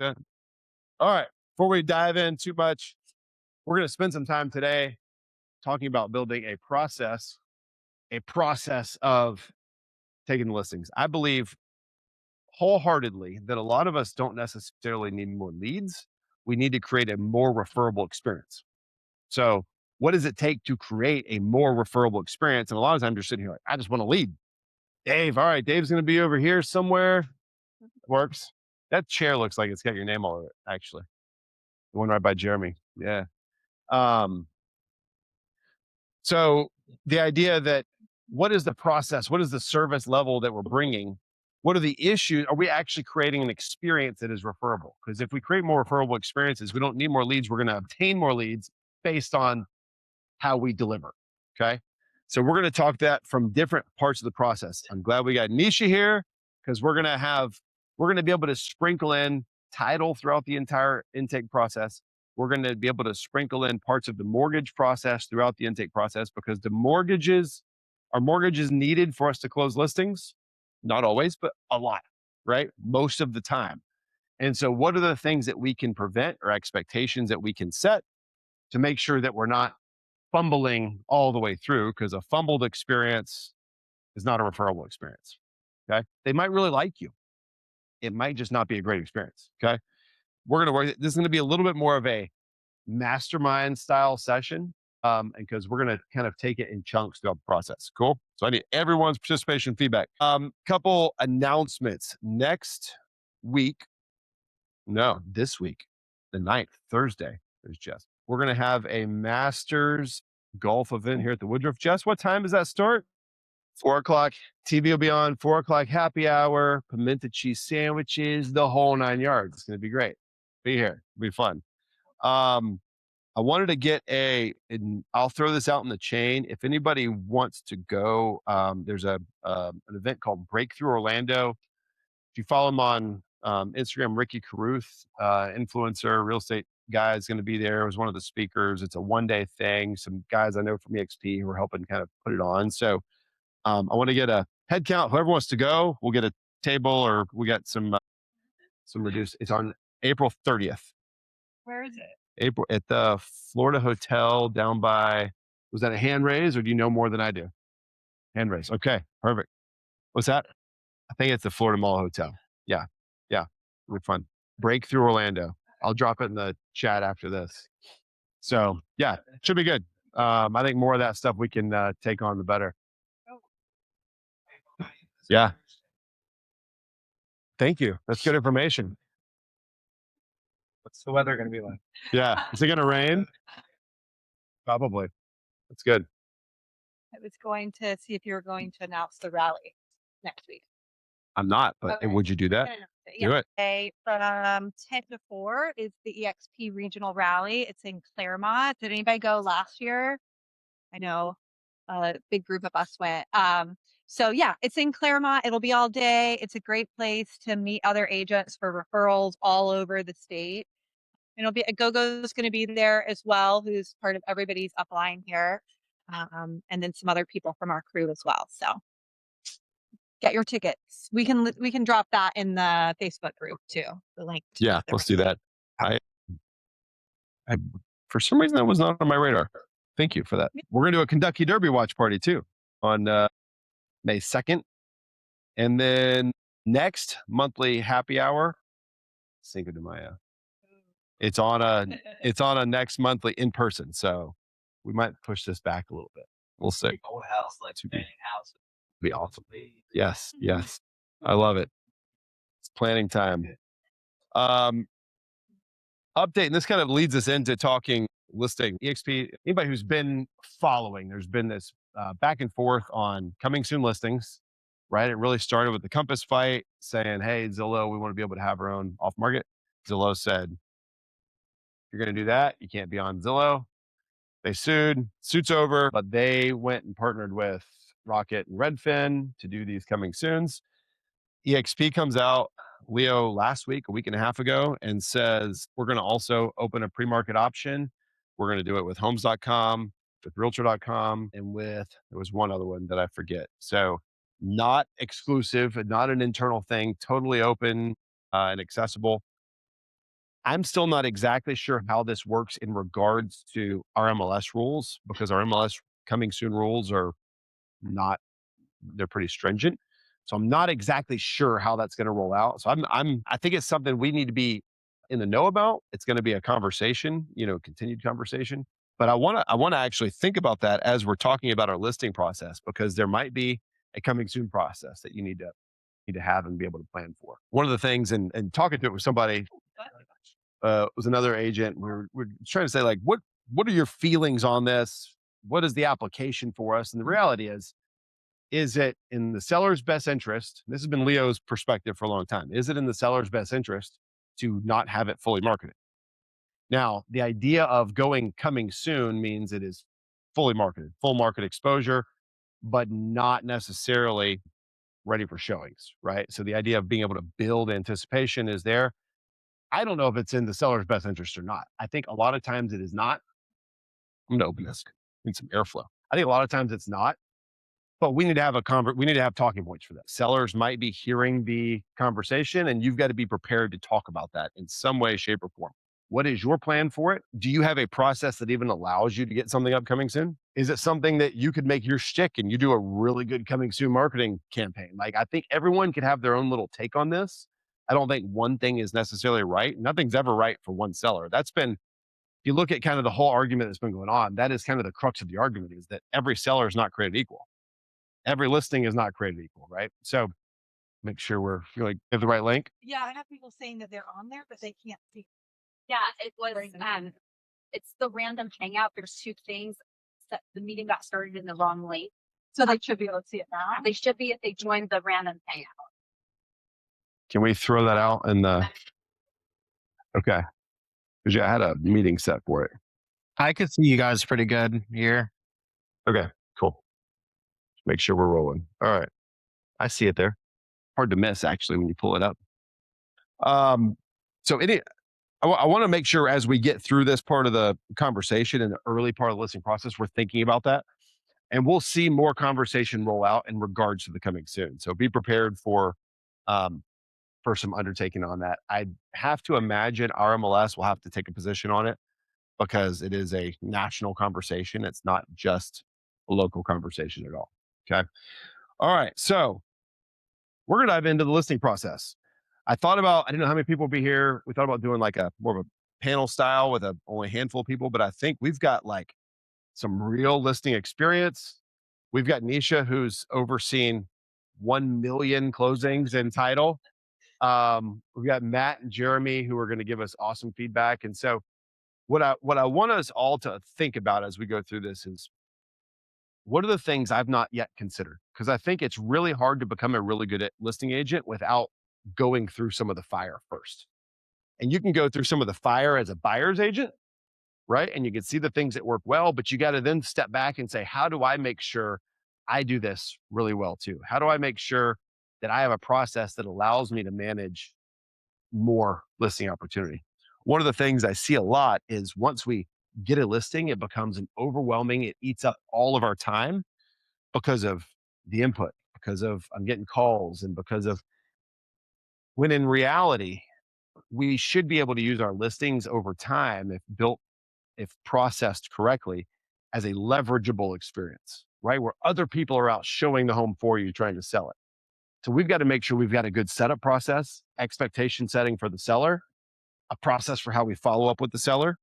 Good. All right. Before we dive in too much, we're going to spend some time today talking about building a process of taking listings. I believe wholeheartedly that a lot of us don't necessarily need more leads. We need to create a more referable experience. So, what does it take to create a more referable experience? And a lot of times you're sitting here like, I just want to lead. Dave, all right, Dave's going to be over here somewhere. Works. That chair looks like it's got your name all over it, actually. The one right by Jeremy. Yeah. Um, so the idea that what is the process? What is the service level that we're bringing? What are the issues? Are we actually creating an experience that is referable? Because if we create more referable experiences, we don't need more leads. We're going to obtain more leads based on how we deliver. Okay. So we're going to talk that from different parts of the process. I'm glad we got Nisha here because we're going to be able to sprinkle in title throughout the entire intake process. We're going to be able to sprinkle in parts of the mortgage process throughout the intake process because are mortgages needed for us to close listings? Not always, but a lot, right? Most of the time. And so what are the things that we can prevent or expectations that we can set to make sure that we're not fumbling all the way through? Because a fumbled experience is not a referable experience. Okay. They might really like you. It might just not be a great experience. Okay. We're going to work. This is going to be a little bit more of a mastermind style session. And because we're going to kind of take it in chunks throughout the process. Cool. So I need everyone's participation feedback. Couple announcements next week. No, this week, the 9th, Thursday. There's Jess. We're going to have a Masters golf event here at the Woodruff. Jess, what time does that start? 4 o'clock. TV will be on. 4 o'clock happy hour, pimento cheese sandwiches, the whole 9 yards. It's going to be great. Be here. It'll be fun. I wanted to get and I'll throw this out in the chain. If anybody wants to go, there's an event called Breakthrough Orlando. If you follow him on Instagram, Ricky Caruth, influencer, real estate guy is going to be there. It was one of the speakers. It's a 1-day thing. Some guys I know from EXP who are helping kind of put it on. So I want to get a head count. Whoever wants to go, we'll get a table or we got some reduced. It's on April 30th. Where is it? April at the Florida Hotel down by, was that a hand raise or do you know more than I do? Hand raise. Okay, perfect. What's that? I think it's the Florida Mall Hotel. Yeah. Yeah. It'll be fun. Breakthrough Orlando. I'll drop it in the chat after this. So yeah, should be good. I think more of that stuff we can take on the better. Yeah. Thank you. That's good information. What's the weather going to be like? Yeah. Is it going to rain? Probably. That's good. I was going to see if you were going to announce the rally next week. I'm not, but Okay. would you do that? Yeah. Do it. Okay, from 10 to 4 is the EXP regional rally. It's in Claremont. Did anybody go last year? I know a big group of us went. So yeah, it's in Claremont. It'll be all day. It's a great place to meet other agents for referrals all over the state. And it'll be a GoGo's going to be there as well, who's part of everybody's upline here. And then some other people from our crew as well. So get your tickets. We can drop that in the Facebook group too. The link. Yeah, let's do that. I for some reason that was not on my radar. Thank you for that. We're going to do a Kentucky Derby watch party too on May 2nd. And then next monthly happy hour, Cinco de Mayo. It's on a next monthly in person. So we might push this back a little bit. We'll see. Old house, like painting house. Be awesome. Yes, yes. I love it. It's planning time. Update, and this kind of leads us into talking listing EXP. Anybody who's been following, there's been this back and forth on coming soon listings, right? It really started with the Compass fight saying, hey, Zillow, we want to be able to have our own off market. Zillow said, you're going to do that. You can't be on Zillow. They suit's over, but they went and partnered with Rocket and Redfin to do these coming soons. EXP comes out, Leo, last week, a week and a half ago, and says, we're going to also open a pre-market option. We're going to do it with homes.com, with realtor.com, and there was one other one that I forget. So not exclusive, not an internal thing, totally open and accessible. I'm still not exactly sure how this works in regards to our MLS rules, because our MLS coming soon rules are not, they're pretty stringent. So I'm not exactly sure how that's going to roll out. So I think it's something we need to be in the know about. It's going to be a conversation, continued conversation. But I want to actually think about that as we're talking about our listing process, because there might be a coming soon process that you need to have and be able to plan for. One of the things, and talking to it with somebody, was another agent. We're trying to say, like, what are your feelings on this? What is the application for us? And the reality is it in the seller's best interest? This has been Leo's perspective for a long time. Is it in the seller's best interest to not have it fully marketed? Now, the idea of coming soon means it is fully marketed, full market exposure, but not necessarily ready for showings, right? So the idea of being able to build anticipation is there. I don't know if it's in the seller's best interest or not. I think a lot of times it is not. I'm going to open this. Need some airflow. I think a lot of times it's not. But we need to have we need to have talking points for that. Sellers might be hearing the conversation, and you've got to be prepared to talk about that in some way, shape, or form. What is your plan for it? Do you have a process that even allows you to get something upcoming soon? Is it something that you could make your shtick and you do a really good coming soon marketing campaign? Like, I think everyone could have their own little take on this. I don't think one thing is necessarily right. Nothing's ever right for one seller. That's been, if you look at kind of the whole argument that's been going on, that is kind of the crux of the argument, is that every seller is not created equal. Every listing is not created equal, right? So make sure you give the right link. Yeah, I have people saying that they're on there, but they can't see. Yeah, it was, it's the random hangout. There's two things. The meeting got started in the wrong link. So they should be able to see it now. They should be if they joined the random hangout. Can we throw that out in the, okay. Because I had a meeting set for it. I could see you guys pretty good here. Okay, cool. Make sure we're rolling. All right. I see it there. Hard to miss, actually, when you pull it up. So I want to make sure as we get through this part of the conversation in the early part of the listing process, we're thinking about that. And we'll see more conversation roll out in regards to the coming soon. So be prepared for some undertaking on that. I have to imagine our MLS will have to take a position on it, because it is a national conversation. It's not just a local conversation at all. Okay. All right. So we're going to dive into the listing process. I didn't know how many people will be here. We thought about doing like more of a panel style with only a handful of people, but I think we've got like some real listing experience. We've got Nisha, who's overseen 1 million closings in title. We've got Matt and Jeremy, who are going to give us awesome feedback. And so what I want us all to think about as we go through this is, what are the things I've not yet considered? Because I think it's really hard to become a really good listing agent without going through some of the fire first. And you can go through some of the fire as a buyer's agent, right? And you can see the things that work well, but you got to then step back and say, how do I make sure I do this really well too? How do I make sure that I have a process that allows me to manage more listing opportunity? One of the things I see a lot is, once we get a listing, it becomes it eats up all of our time because of the input, because of I'm getting calls, and because of, when in reality, we should be able to use our listings over time, if processed correctly, as a leverageable experience, right? Where other people are out showing the home for you, trying to sell it. So we've got to make sure we've got a good setup process, expectation setting for the seller, a process for how we follow up with the seller,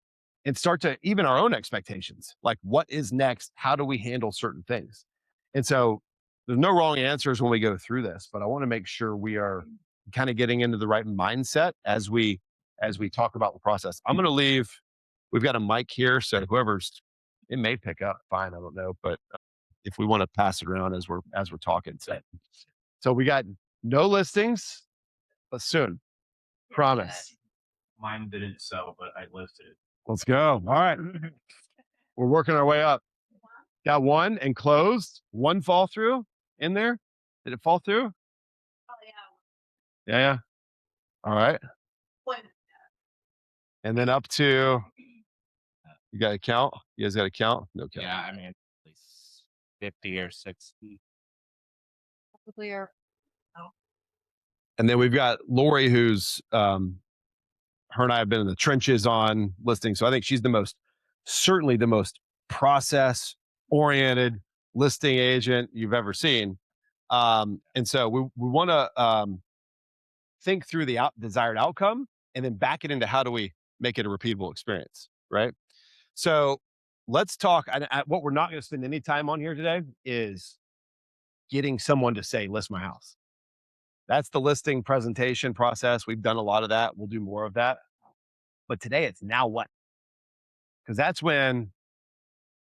and start to even our own expectations. Like, what is next? How do we handle certain things? And so there's no wrong answers when we go through this, but I want to make sure we are kind of getting into the right mindset as we talk about the process. I'm going to leave. We've got a mic here, so it may pick up fine. I don't know, but if we want to pass it around as we're talking. So we got no listings, but soon. Promise. Mine didn't sell, but I listed it. Let's go. All right. We're working our way up. Got one and closed. One fall through in there. Did it fall through? Oh Yeah. All right. And then up to, you got to count? You guys got to count? No count. Yeah, I mean, at least 50 or 60. Probably are. And then we've got Lori, who's her and I have been in the trenches on listings. So I think she's certainly the most process oriented listing agent you've ever seen. And so we want to think through the desired outcome and then back it into how do we make it a repeatable experience, right? So let's talk. What we're not going to spend any time on here today is getting someone to say, list my house. That's the listing presentation process. We've done a lot of that. We'll do more of that. But today it's now what? Because that's when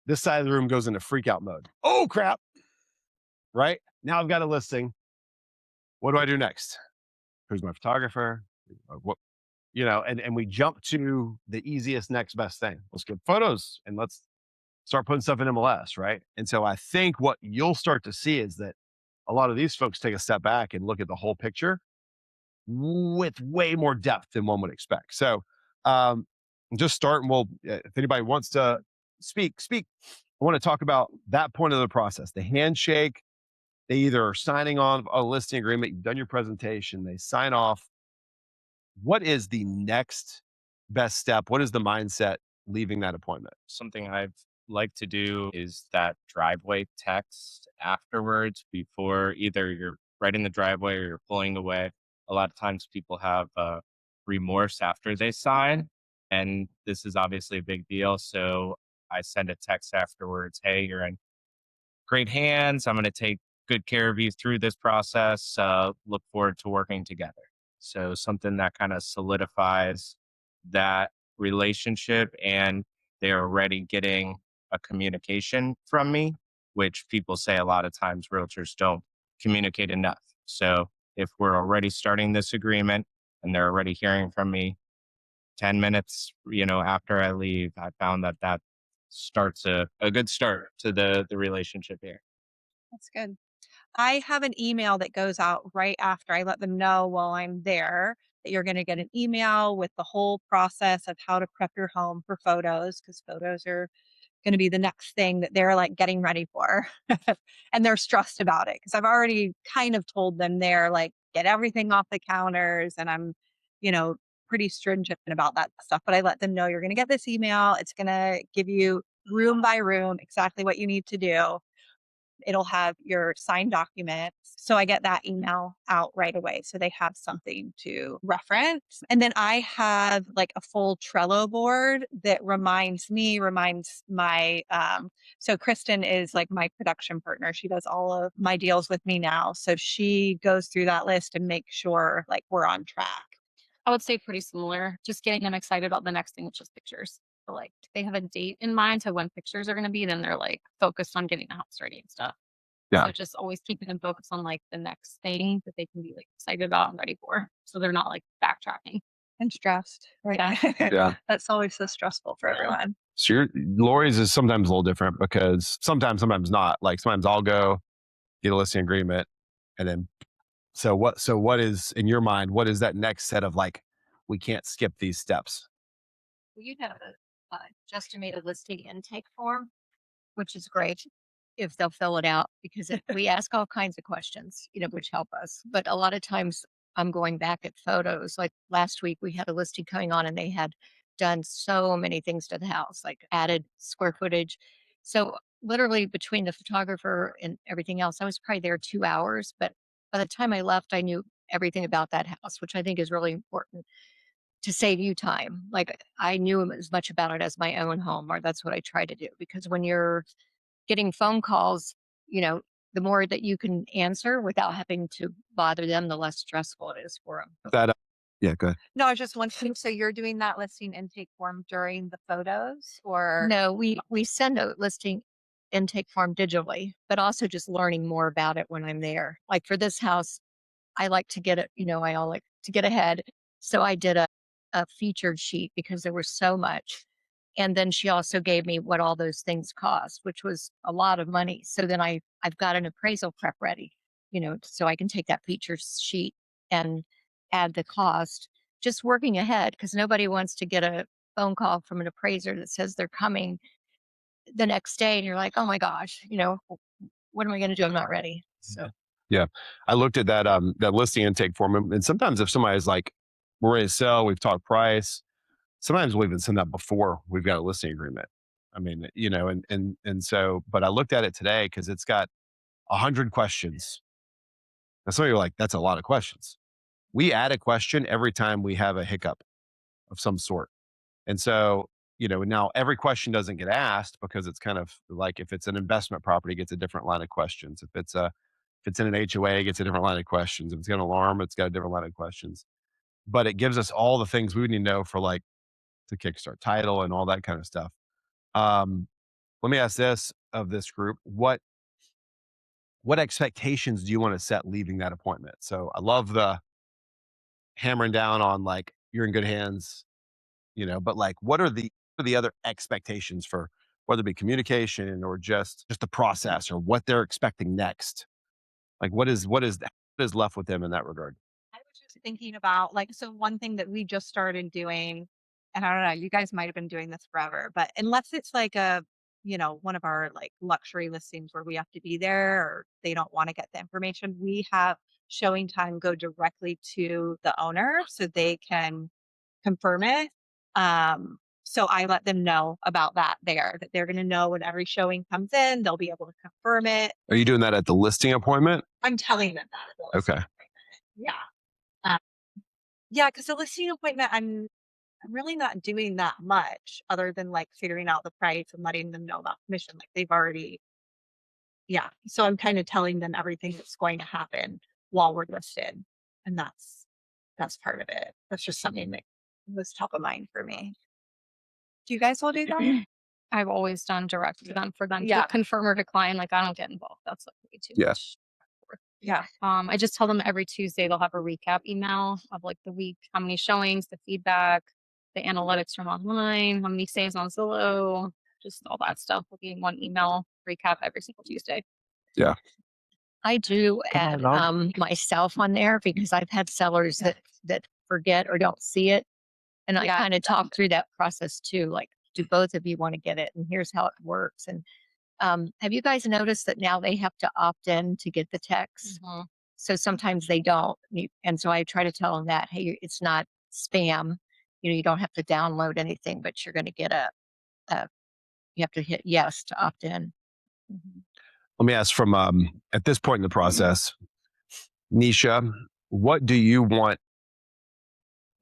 this side of the room goes into freak out mode. Oh, crap. Right? Now I've got a listing. What do I do next? Who's my photographer? What, and we jump to the easiest next best thing. Let's get photos and let's start putting stuff in MLS, right? And so I think what you'll start to see is that a lot of these folks take a step back and look at the whole picture with way more depth than one would expect. So just start and if anybody wants to speak. I want to talk about that point of the process, the handshake. They either are signing on a listing agreement, you've done your presentation, they sign off. What is the next best step? What is the mindset leaving that appointment? Something I've like to do is that driveway text afterwards before either you're right in the driveway or you're pulling away. A lot of times people have remorse after they sign, and this is obviously a big deal. So I send a text afterwards. Hey, you're in great hands. I'm going to take good care of you through this process. Look forward to working together. So something that kind of solidifies that relationship, and they're already getting a communication from me, which people say a lot of times realtors don't communicate enough. So if we're already starting this agreement and they're already hearing from me 10 minutes, after I leave, I found that starts a good start to the relationship here. That's good. I have an email that goes out right after. I let them know while I'm there that you're going to get an email with the whole process of how to prep your home for photos, because photos are going to be the next thing that they're like getting ready for. And they're stressed about it because I've already kind of told them they're like, get everything off the counters. And I'm, pretty stringent about that stuff. But I let them know you're going to get this email. It's going to give you room by room exactly what you need to do. It'll have your signed documents. So I get that email out right away. So they have something to reference. And then I have like a full Trello board that reminds my, so Kristen is like my production partner. She does all of my deals with me now. So she goes through that list and makes sure like we're on track. I would say pretty similar, just getting them excited about the next thing, which is pictures. So like they have a date in mind to when pictures are going to be, then they're like focused on getting the house ready and stuff. Yeah. So just always keeping them focused on like the next thing that they can be like excited about and ready for. So they're not like backtracking. And stressed, right? Yeah. Yeah. That's always so stressful for everyone. So Lori's is sometimes a little different because sometimes not. Like sometimes I'll go get a listing agreement and then so what is in your mind, what is that next set of like, we can't skip these steps? Well, you have a just made a listing intake form, which is great if they'll fill it out because we ask all kinds of questions, which help us. But a lot of times I'm going back at photos. Like last week, we had a listing coming on and they had done so many things to the house, like added square footage. So literally between the photographer and everything else, I was probably there 2 hours. But by the time I left, I knew everything about that house, which I think is really important to save you time. Like I knew as much about it as my own home, or that's what I try to do. Because when you're getting phone calls, the more that you can answer without having to bother them, the less stressful it is for them. Yeah, go ahead. No, I was just wondering, so you're doing that listing intake form during the photos or? No, we send a listing intake form digitally, but also just learning more about it when I'm there. Like for this house, I like to get it, I all like to get ahead. So I did a featured sheet because there was so much. And then she also gave me what all those things cost, which was a lot of money. So then I've got an appraisal prep ready, so I can take that feature sheet and add the cost, just working ahead because nobody wants to get a phone call from an appraiser that says they're coming the next day and you're like, oh my gosh, what am I going to do? I'm not ready. So Yeah. I looked at that listing intake form, and sometimes if somebody's like we're ready to sell. We've talked price. Sometimes we'll even send that before we've got a listing agreement. I mean, and so, but I looked at it today because it's got 100 questions. And some of you are like, that's a lot of questions. We add a question every time we have a hiccup of some sort. And so, now every question doesn't get asked because it's kind of like if it's an investment property, it gets a different line of questions. If it's in an HOA, it gets a different line of questions. If it's got an alarm, it's got a different line of questions. But it gives us all the things we would need to know for like to kickstart title and all that kind of stuff. Um, Let me ask this of this group: what expectations do you want to set leaving that appointment? So I love the hammering down on like you're in good hands, but like what are the other expectations for whether it be communication or just the process or what they're expecting next? Like what is left with them in that regard? I was just thinking about like, so one thing that we just started doing, and I don't know, you guys might have been doing this forever, but unless it's like one of our like luxury listings where we have to be there or they don't want to get the information, we have showing time go directly to the owner so they can confirm it. So I let them know about that that they're going to know when every showing comes in, they'll be able to confirm it. Are you doing that at the listing appointment? I'm telling them that. At the listing Okay. appointment. Yeah. Um, yeah, because the listing appointment, I'm really not doing that much other than like figuring out the price and letting them know about commission. Like they've already, yeah. So I'm kind of telling them everything that's going to happen while we're listed, and that's part of it. That's just something that was top of mind for me. Do you guys all do that? I've always done direct to them for them Yeah. to confirm or decline. Like I don't get involved. That's like way too Yeah. much. Yeah. I just tell them every Tuesday they'll have a recap email of like the week, how many showings, the feedback, the analytics from online, how many saves on Zillow, just all that stuff will be in one email recap every single Tuesday. Yeah. I do Come on, add dog. myself on there because I've had sellers that forget or don't see it. And I Yeah. kind of talk through that process too. Like, do both of you want to get it? And here's how it works. And have you guys noticed that now they have to opt in to get the text? So sometimes they don't. And so I try to tell them that, hey, it's not spam. You don't have to download anything, but you're going to get you have to hit yes to opt in. Let me ask from at this point in the process, Nisha, what do you want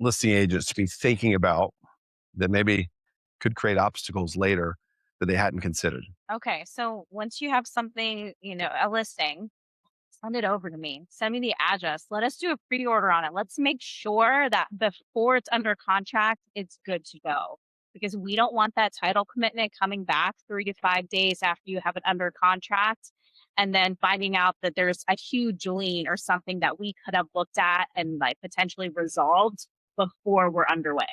listing agents to be thinking about that maybe could create obstacles later that they hadn't considered? Okay, so once you have something, a listing, send it over to me. Send me the address. Let us do a pre-order on it. Let's make sure that before it's under contract, it's good to go. Because we don't want that title commitment coming back 3 to 5 days after you have it under contract and then finding out that there's a huge lien or something that we could have looked at and like potentially resolved before we're underway.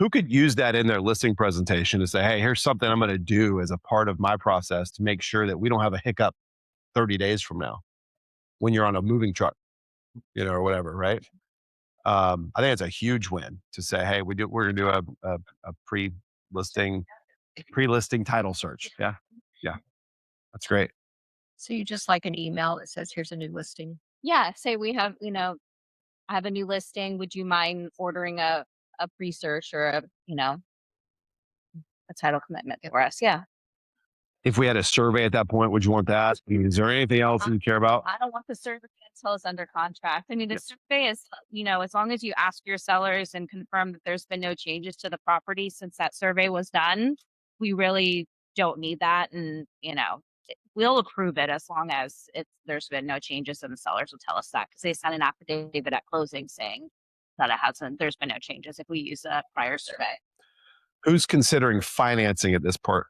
Who could use that in their listing presentation to say, hey, here's something I'm going to do as a part of my process to make sure that we don't have a hiccup 30 days from now when you're on a moving truck, or whatever, right? I think it's a huge win to say, hey, we're going to do a pre-listing title search. Yeah. Yeah. That's great. So you just like an email that says, here's a new listing. Yeah, say we have, I have a new listing. Would you mind ordering a pre-search or a title commitment for us? Yeah. If we had a survey at that point, would you want that? Is there anything else you care about? I don't want the survey until it's under contract. I mean, the survey is, as long as you ask your sellers and confirm that there's been no changes to the property since that survey was done, we really don't need that. And, we'll approve it as long as there's been no changes and the sellers will tell us that because they sent an affidavit at closing saying that there's been no changes if we use a prior survey. Who's considering financing at this point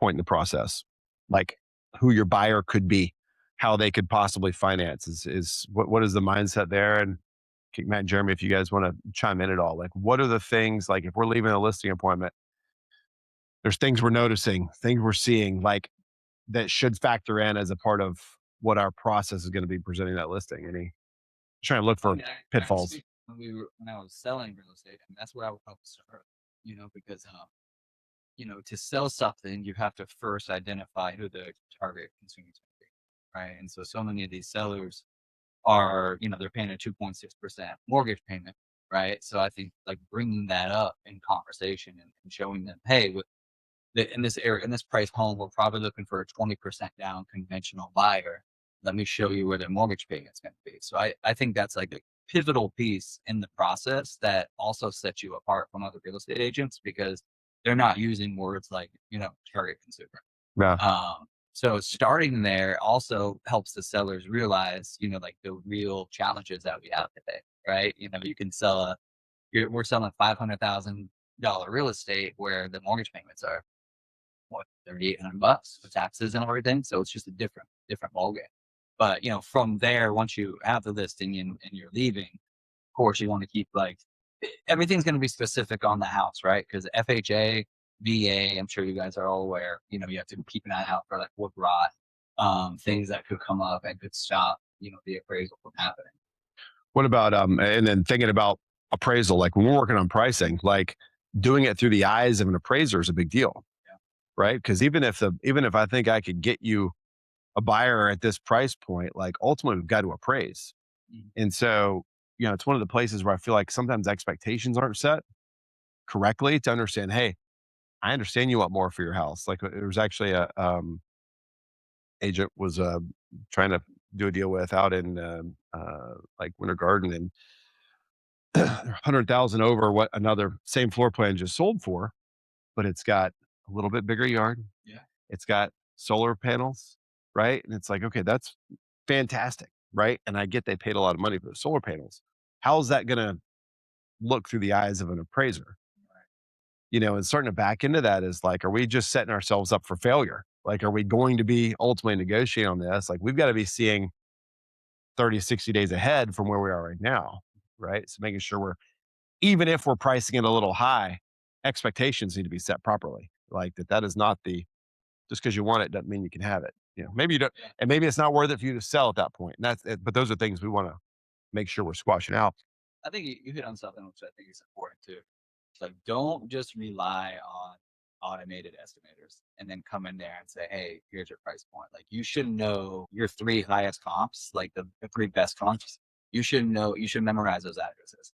in the process? Like who your buyer could be, how they could possibly finance is what is the mindset there? And Matt and Jeremy, if you guys want to chime in at all, like what are the things, like if we're leaving a listing appointment, there's things we're noticing, things we're seeing, like that should factor in as a part of what our process is going to be presenting that listing. Trying to look for pitfalls. When I was selling real estate, and that's where I would help start, because to sell something, you have to first identify who the target consumer is going to be, right? And so many of these sellers are, they're paying a 2.6% mortgage payment, right? So I think like bringing that up in conversation and showing them, hey, in this area, in this price home, we're probably looking for a 20% down conventional buyer. Let me show you where the mortgage payment's going to be. So I think that's like a pivotal piece in the process that also sets you apart from other real estate agents because they're not using words like, target consumer. Yeah. So starting there also helps the sellers realize, like the real challenges that we have today, right? You can sell we're selling $500,000 real estate where the mortgage payments are what, $3,800 with taxes and everything. So it's just a different ballgame. But from there, once you have the listing and you're leaving, of course you want to keep like everything's going to be specific on the house, right? Because FHA, VA, I'm sure you guys are all aware. You have to keep an eye out for like wood rot, things that could come up and could stop the appraisal from happening. What about and then thinking about appraisal, like when we're working on pricing, like doing it through the eyes of an appraiser is a big deal, right? Because even if I think I could get you a buyer at this price point, like ultimately we've got to appraise. And so, it's one of the places where I feel like sometimes expectations aren't set correctly to understand, hey, I understand you want more for your house. Like there was actually a agent was trying to do a deal with out in like Winter Garden, and 100,000 over what another same floor plan just sold for, but it's got a little bit bigger yard. Yeah. It's got solar panels, right? And it's like, okay, that's fantastic, right? And I get they paid a lot of money for the solar panels. How's that going to look through the eyes of an appraiser? And starting to back into that is like, are we just setting ourselves up for failure? Like, are we going to be ultimately negotiating on this? Like, we've got to be seeing 30, 60 days ahead from where we are right now, right? So making sure even if we're pricing it a little high, expectations need to be set properly. Like that is not just because you want it doesn't mean you can have it. Maybe you don't, and maybe it's not worth it for you to sell at that point. And that's it. But those are things we want to make sure we're squashing out. I think you hit on something which I think is important too. Like, don't just rely on automated estimators and then come in there and say, hey, here's your price point. Like, you should know your 3 highest comps, like the 3 best comps. You should memorize those addresses,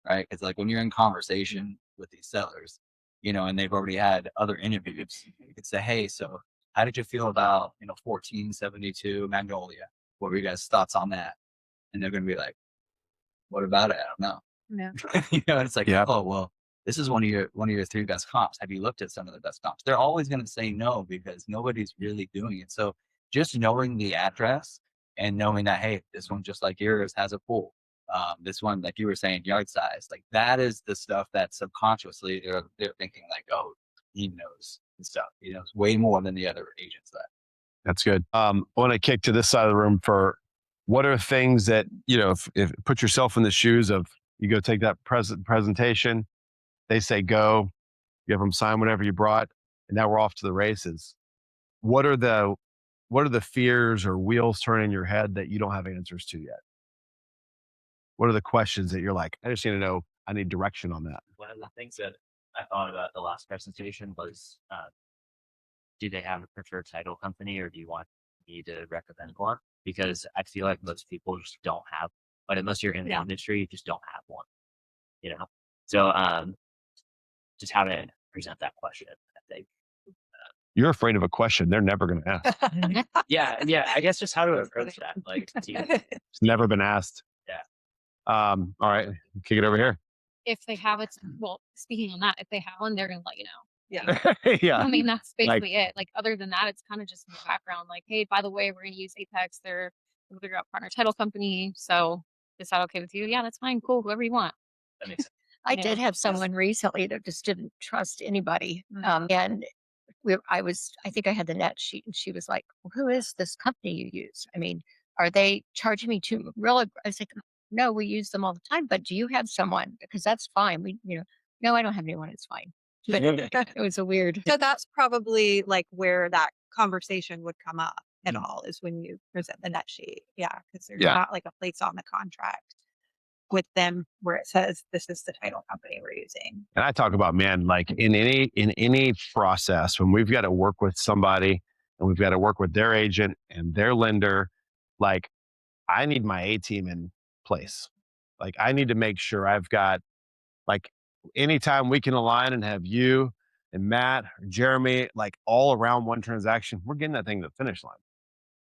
right? Because like when you're in conversation with these sellers, and they've already had other interviews, you could say, hey, so how did you feel about 1472 Magnolia? What were you guys' thoughts on that? And they're going to be like, what about it? I don't know. Yeah. It's like, Yeah. oh, well, this is one of your 3 best comps. Have you looked at some of the best comps? They're always going to say no because nobody's really doing it. So just knowing the address and knowing that, hey, this one, just like yours, has a pool. This one, like you were saying, yard size, like that is the stuff that subconsciously they're thinking like, oh, he knows and stuff. He knows way more than the other agents that. That's good. I want to kick to this side of the room for what are things that, if put yourself in the shoes of you go take that presentation, they say go, you have them sign whatever you brought, and now we're off to the races. What are the fears or wheels turning in your head that you don't have answers to yet? What are the questions that you're like, I just need to know, I need direction on that? One of the things that I thought about the last presentation was, do they have a preferred title company or do you want me to recommend one? Because I feel like most people just don't have, but unless you're in the industry, you just don't have one, So, just how to present that question, I think. You're afraid of a question they're never going to ask. Yeah. I guess just how to approach that. Like, It's never been asked. Yeah. All right, kick it over here. If they have it, well, speaking on that, if they have one, they're going to let you know. Yeah. Yeah. I mean, that's basically it. Like, other than that, it's kind of just in the background. Like, hey, by the way, we're going to use Apex. They're a figure out partner title company. So is that okay with you? Yeah, that's fine. Cool. Whoever you want. That makes sense. I did have someone recently that just didn't trust anybody. And I think I had the net sheet and she was like, well, who is this company you use? I mean, are they charging me too real? I was like, no, we use them all the time, but do you have someone? Because that's fine. No, I don't have anyone. It's fine. But it was a weird. So that's probably like where that conversation would come up at all is when you present the net sheet. Yeah. Because there's not like a place on the contract with them where it says this is the title company we're using. And I talk about, man, like in any process, when we've got to work with somebody and we've got to work with their agent and their lender, like I need my A team in place. Like I need to make sure I've got like anytime we can align and have you and Matt or Jeremy like all around one transaction, we're getting that thing to the finish line.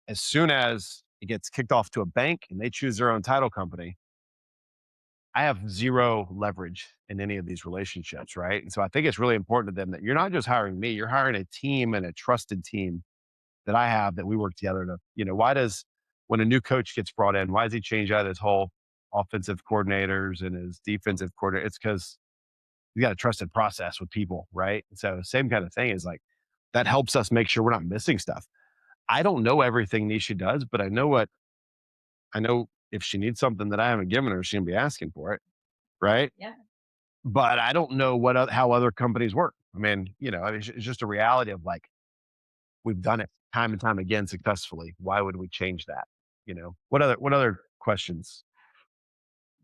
As soon as it gets kicked off to a bank and they choose their own title company, I have zero leverage in any of these relationships, right? And so I think it's really important to them that you're not just hiring me, you're hiring a team and a trusted team that I have that we work together to, why does when a new coach gets brought in, why does he change out his whole offensive coordinators and his defensive coordinator? It's because you got a trusted process with people, right? So same kind of thing is like that helps us make sure we're not missing stuff. I don't know everything Nisha does, but I know if she needs something that I haven't given her, she's gonna be asking for it, right? Yeah. But I don't know how other companies work. I mean, it's just a reality of like we've done it time and time again successfully. Why would we change that? What other questions,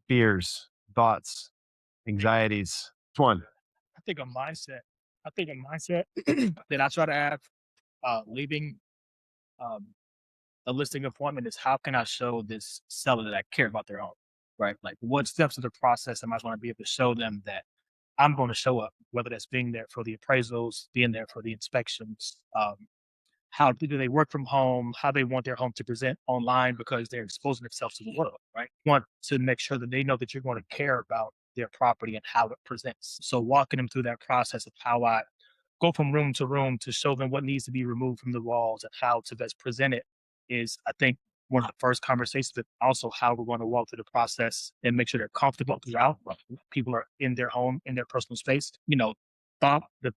fears, thoughts, anxieties? Which one? I think a mindset. That I try to have leaving um, a listing appointment is how can I show this seller that I care about their home, right? Like what steps of the process am I going to be able to show them that I'm going to show up, whether that's being there for the appraisals, being there for the inspections, how do they work from home, how they want their home to present online because they're exposing themselves to the world, right? You want to make sure that they know that you're going to care about their property and how it presents. So walking them through that process of how I go from room to room to show them what needs to be removed from the walls and how to best present it is, I think, one of the first conversations, but also how we're going to walk through the process and make sure they're comfortable throughout. People are in their home, in their personal space. The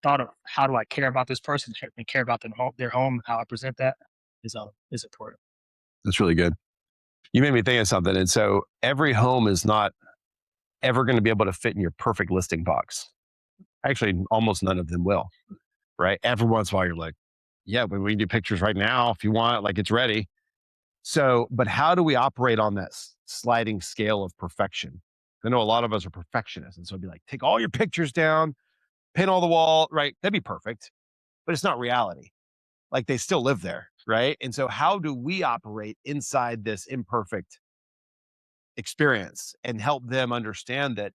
thought of how do I care about this person and care about their home, how I present that is important. That's really good. You made me think of something. And so every home is not ever going to be able to fit in your perfect listing box. Actually, almost none of them will, right? Every once in a while, you're like, yeah, but we can do pictures right now if you want, like it's ready. So, but how do we operate on that sliding scale of perfection? I know a lot of us are perfectionists. And so it'd be like, take all your pictures down, pin all the wall, right? That'd be perfect, but it's not reality. Like they still live there, right? And so how do we operate inside this imperfect experience and help them understand that?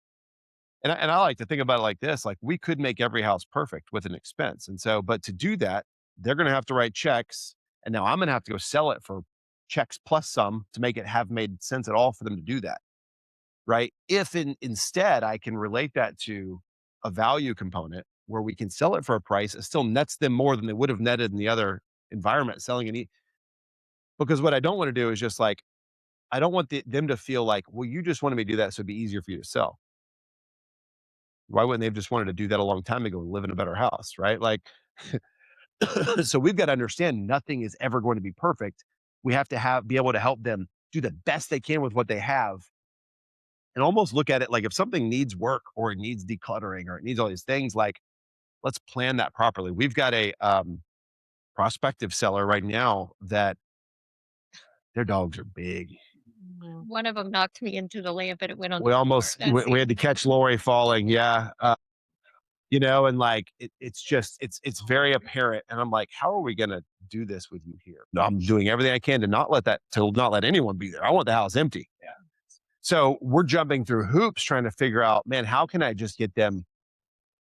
And I like to think about it like this, like we could make every house perfect with an expense. And so, but to do that, they're going to have to write checks. And now I'm going to have to go sell it for checks plus some to make it have made sense at all for them to do that. Right. If instead I can relate that to a value component where we can sell it for a price, it still nets them more than they would have netted in the other environment selling it. Because what I don't want to do is just like, I don't want them to feel like, well, you just wanted me to do that so it'd be easier for you to sell. Why wouldn't they have just wanted to do that a long time ago and live in a better house, right? Like, so we've got to understand nothing is ever going to be perfect. We have to be able to help them do the best they can with what they have and almost look at it like if something needs work or it needs decluttering or it needs all these things, like let's plan that properly. We've got a prospective seller right now that their dogs are big. One of them knocked me into the lamp and it went on. We almost we had to catch Lori falling. Yeah. And like it's very apparent. And I'm like, how are we gonna do this with you here? No, I'm doing everything I can to not let anyone be there. I want the house empty. Yeah. So we're jumping through hoops trying to figure out, man, how can I just get them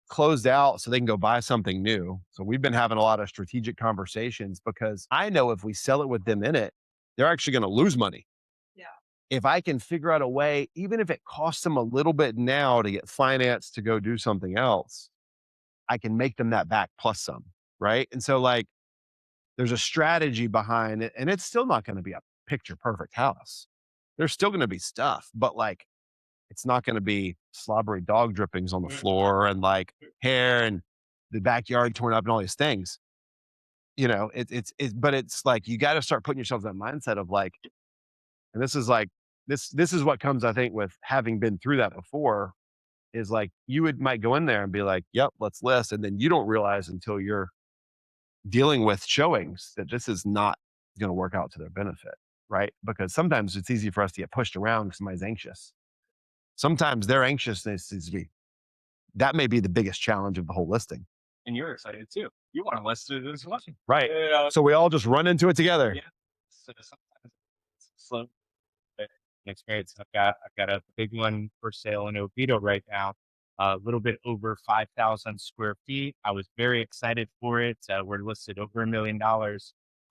closed out so they can go buy something new? So we've been having a lot of strategic conversations because I know if we sell it with them in it, they're actually going to lose money. Yeah. If I can figure out a way, even if it costs them a little bit now to get financed to go do something else, I can make them that back plus some. Right. And so like there's a strategy behind it and it's still not going to be a picture perfect house. There's still going to be stuff, but like, it's not going to be slobbery dog drippings on the floor and like hair and the backyard torn up and all these things. But it's like, you got to start putting yourself in that mindset of like, and this is like, this is what comes, I think, with having been through that before is like, might go in there and be like, yep, let's list. And then you don't realize until you're dealing with showings that this is not going to work out to their benefit. Right. Because sometimes it's easy for us to get pushed around because somebody's anxious. Sometimes their anxiousness that may be the biggest challenge of the whole listing. And you're excited too. You want to list it as well. Right. So we all just run into it together. Yeah. So sometimes it's slow. experience. I've got a big one for sale in Oviedo right now, a little bit over 5,000 square feet. I was very excited for it. We're listed over $1 million.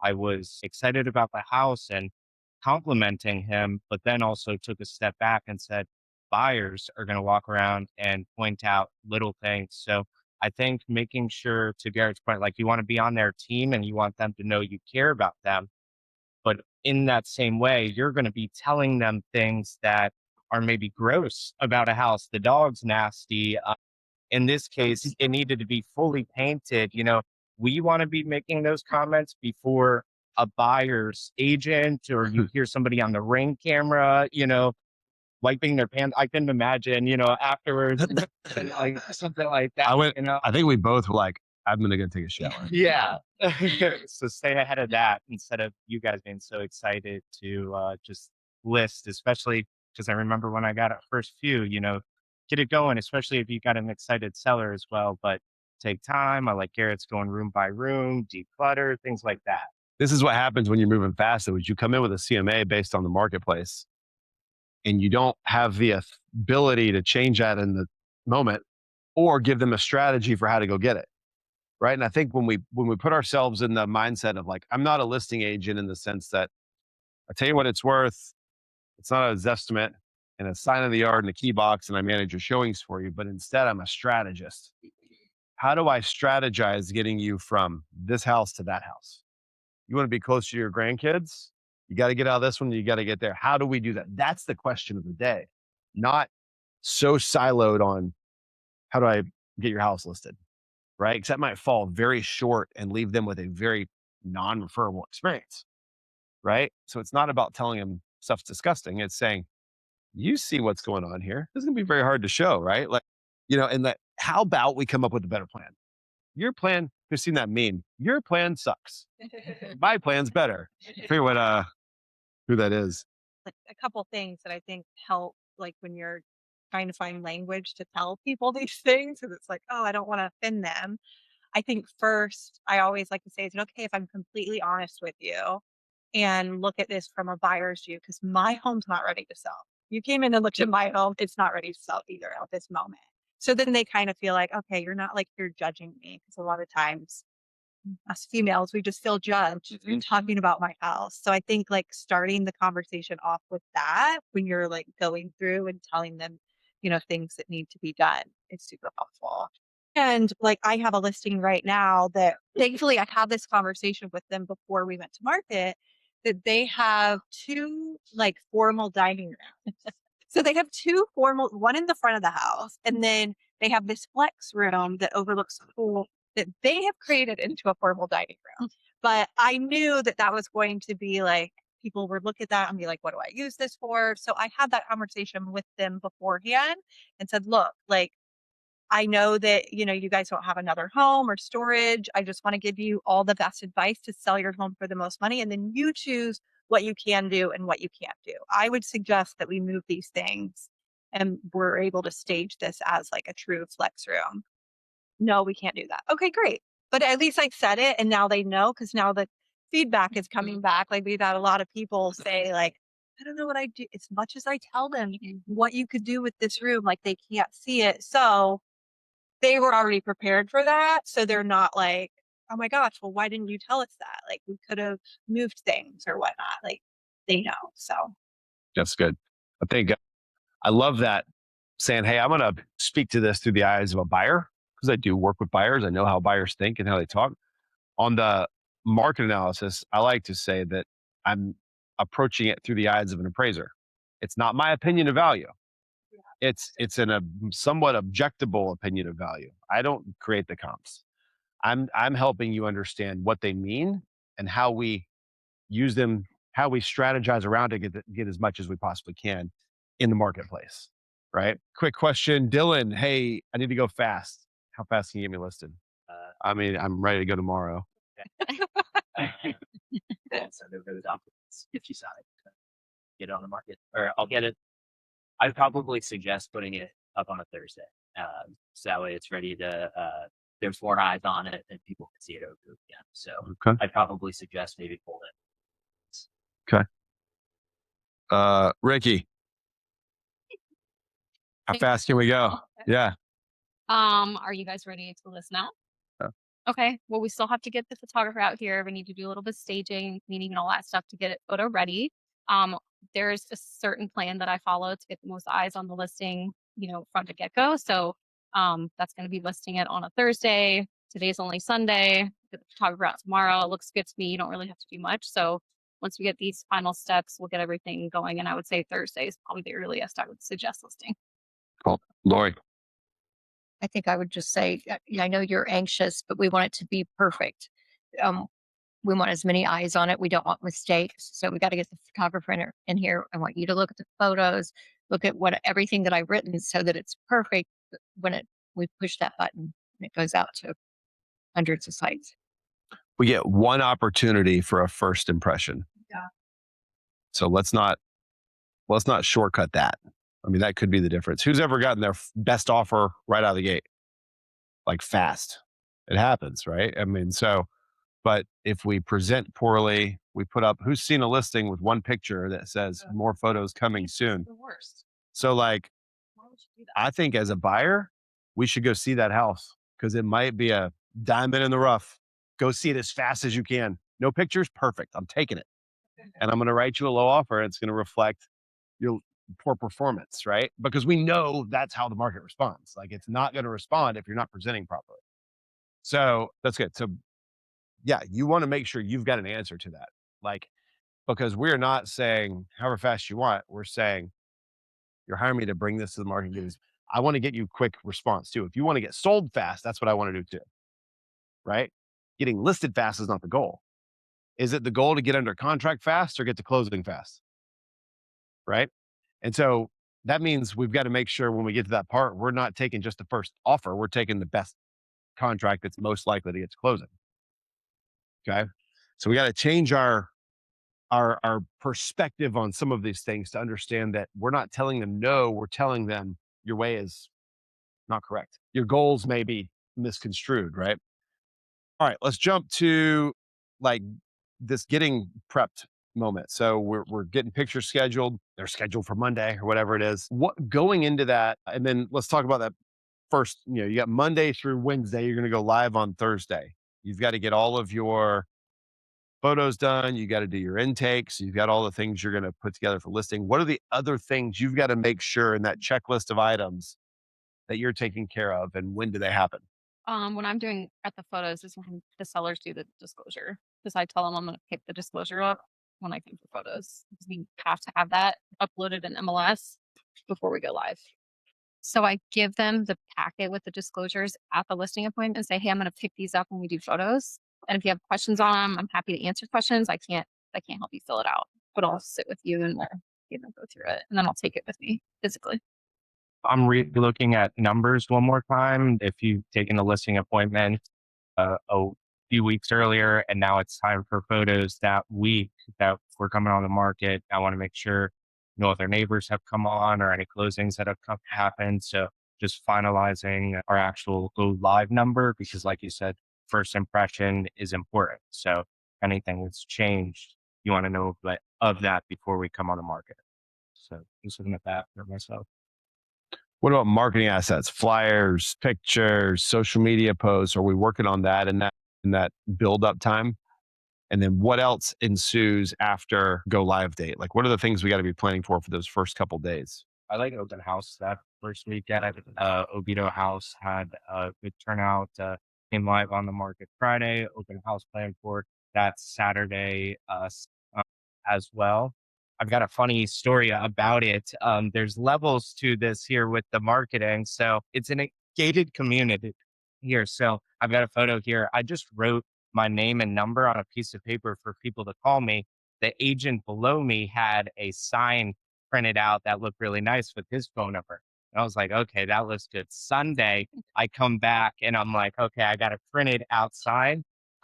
I was excited about the house and complimenting him, but then also took a step back and said, buyers are going to walk around and point out little things. So I think making sure, to Garrett's point, like you want to be on their team and you want them to know you care about them. But in that same way, you're going to be telling them things that are maybe gross about a house. The dog's nasty. In this case, it needed to be fully painted. We want to be making those comments before a buyer's agent or you hear somebody on the Ring camera, wiping their pants. I couldn't imagine, afterwards, like something like that. I think we both were like, I'm going to go take a shower. Yeah. So stay ahead of that instead of you guys being so excited to just list, especially because I remember when I got a first few, get it going, especially if you got an excited seller as well. But take time. I like Garrett's going room by room, declutter, things like that. This is what happens when you're moving fast, though, is you come in with a CMA based on the marketplace and you don't have the ability to change that in the moment or give them a strategy for how to go get it. Right. And I think when we put ourselves in the mindset of like, I'm not a listing agent in the sense that I tell you what it's worth. It's not a Zestimate and a sign of the yard and a key box and I manage your showings for you, but instead I'm a strategist. How do I strategize getting you from this house to that house? You want to be close to your grandkids? You got to get out of this one. You got to get there. How do we do that? That's the question of the day, not so siloed on how do I get your house listed, right? Because that might fall very short and leave them with a very non-referable experience, right? So it's not about telling them stuff's disgusting. It's saying, you see what's going on here. This is going to be very hard to show, right? Like, and that, how about we come up with a better plan? Your plan, you've seen that meme. Your plan sucks. My plan's better. I forget what, who that is. Like a couple things that I think help, like when you're trying to find language to tell people these things, because it's like, oh, I don't want to offend them. I think first, I always like to say, is it okay if I'm completely honest with you and look at this from a buyer's view? Because my home's not ready to sell. You came in and looked at my home, it's not ready to sell either at this moment. So then they kind of feel like, okay, you're not like you're judging me. Because a lot of times us females, we just feel judged talking about my house. So I think like starting the conversation off with that when you're like going through and telling them, things that need to be done is super helpful. And like I have a listing right now that thankfully I had this conversation with them before we went to market, that they have two like formal dining rooms. So they have two formal, one in the front of the house, and then they have this flex room that overlooks the pool that they have created into a formal dining room. But I knew that that was going to be like, people would look at that and be like, what do I use this for? So I had that conversation with them beforehand and said, look, like, I know that, you guys don't have another home or storage. I just want to give you all the best advice to sell your home for the most money. And then you choose what you can do and what you can't do. I would suggest that we move these things and we're able to stage this as like a true flex room. No, we can't do that. Okay, great. But at least I said it and now they know, because now the feedback is coming back. Like we've had a lot of people say like, I don't know what I do. As much as I tell them what you could do with this room, like they can't see it. So they were already prepared for that. So they're not like, oh my gosh, well, why didn't you tell us that? Like we could have moved things or whatnot. Like they know. So That's good. I think I love that saying, hey, I'm going to speak to this through the eyes of a buyer because I do work with buyers. I know how buyers think and how they talk. On the market analysis, I like to say that I'm approaching it through the eyes of an appraiser. It's not my opinion of value. It's a somewhat objectable opinion of value. I don't create the comps. I'm helping you understand what they mean and how we use them, how we strategize around to get as much as we possibly can in the marketplace. Right? Quick question, Dylan. Hey, I need to go fast. How fast can you get me listed? I mean, I'm ready to go tomorrow. So they're those documents if you decide to get it on the market, or I'll get it. I'd probably suggest putting it up on a Thursday, so that way it's ready to. There's more eyes on it, and people can see it over again. So Okay. I'd probably suggest maybe pull it. Okay. Ricky, How fast can we go? Yeah. Are you guys ready to list now? Yeah. Okay. Well, we still have to get the photographer out here. We need to do a little bit of staging, cleaning, and all that stuff to get it photo ready. Um, there's a certain plan that I follow to get the most eyes on the listing, from the get-go. So that's going to be listing it on a Thursday. Today's only Sunday. Get the photographer out tomorrow. It looks good to me. You don't really have to do much. So once we get these final steps, we'll get everything going. And I would say Thursday is probably the earliest I would suggest listing. Cool. Lori. I think I would just say, I know you're anxious, but we want it to be perfect. We want as many eyes on it. We don't want mistakes. So we got to get the photographer in here. I want you to look at the photos, look at everything that I've written so that it's perfect when we push that button and it goes out to hundreds of sites. We get one opportunity for a first impression. Yeah. So let's not shortcut that. I mean, that could be the difference. Who's ever gotten their best offer right out of the gate? Like fast. It happens, right? I mean, but if we present poorly, we put up, who's seen a listing with one picture that says more photos coming soon? The worst. So Why would you do that? I think as a buyer, we should go see that house because it might be a diamond in the rough. Go see it as fast as you can. No pictures, perfect. I'm taking it. And I'm going to write you a low offer. And it's going to reflect your poor performance, right? Because we know that's how the market responds. Like it's not going to respond if you're not presenting properly. So that's good. So yeah, you want to make sure you've got an answer to that. Like, because we're not saying however fast you want, we're saying you're hiring me to bring this to the market. I want to get you quick response too. If you want to get sold fast, that's what I want to do too. Right? Getting listed fast is not the goal. Is it the goal to get under contract fast or get to closing fast? Right? And so that means we've got to make sure when we get to that part, we're not taking just the first offer. We're taking the best contract that's most likely to get to closing. Okay. So we got to change our perspective on some of these things to understand that we're not telling them no, we're telling them your way is not correct. Your goals may be misconstrued, right? All right, let's jump to like this getting prepped moment. So we're getting pictures scheduled. They're scheduled for Monday or whatever it is. What going into that, and then let's talk about that first. You got Monday through Wednesday. You're going to go live on Thursday. You've got to get all of your photos done. You got to do your intakes. You've got all the things you're going to put together for listing. What are the other things you've got to make sure in that checklist of items that you're taking care of, and when do they happen? When I'm doing at the photos is when the sellers do the disclosure because I tell them I'm going to pick the disclosure up when I come for photos because we have to have that uploaded in MLS before we go live. So I give them the packet with the disclosures at the listing appointment and say, hey, I'm going to pick these up when we do photos. And if you have questions on them, I'm happy to answer questions. I can't help you fill it out, but I'll sit with you and we'll go through it. And then I'll take it with me physically. I'm looking at numbers one more time. If you've taken a listing appointment a few weeks earlier and now it's time for photos that week that we're coming on the market, I want to make sure if their neighbors have come on or any closings that have happened. So just finalizing our actual go live number because like you said, first impression is important. So anything that's changed, you want to know of that before we come on the market. So just looking at that for myself. What about marketing assets, flyers, pictures, social media posts? Are we working on that in that build up time? And then what else ensues after go live date? Like what are the things we got to be planning for those first couple days? I like open house that first weekend. Oviedo House had a good turnout. Came live on the market Friday. Open house planned for that Saturday as well. I've got a funny story about it. There's levels to this here with the marketing. So it's in a gated community here. So I've got a photo here. I just wrote my name and number on a piece of paper for people to call me. The agent below me had a sign printed out that looked really nice with his phone number. And I was like, okay, that looks good. Sunday, I come back and I'm like, okay, I got it printed outside.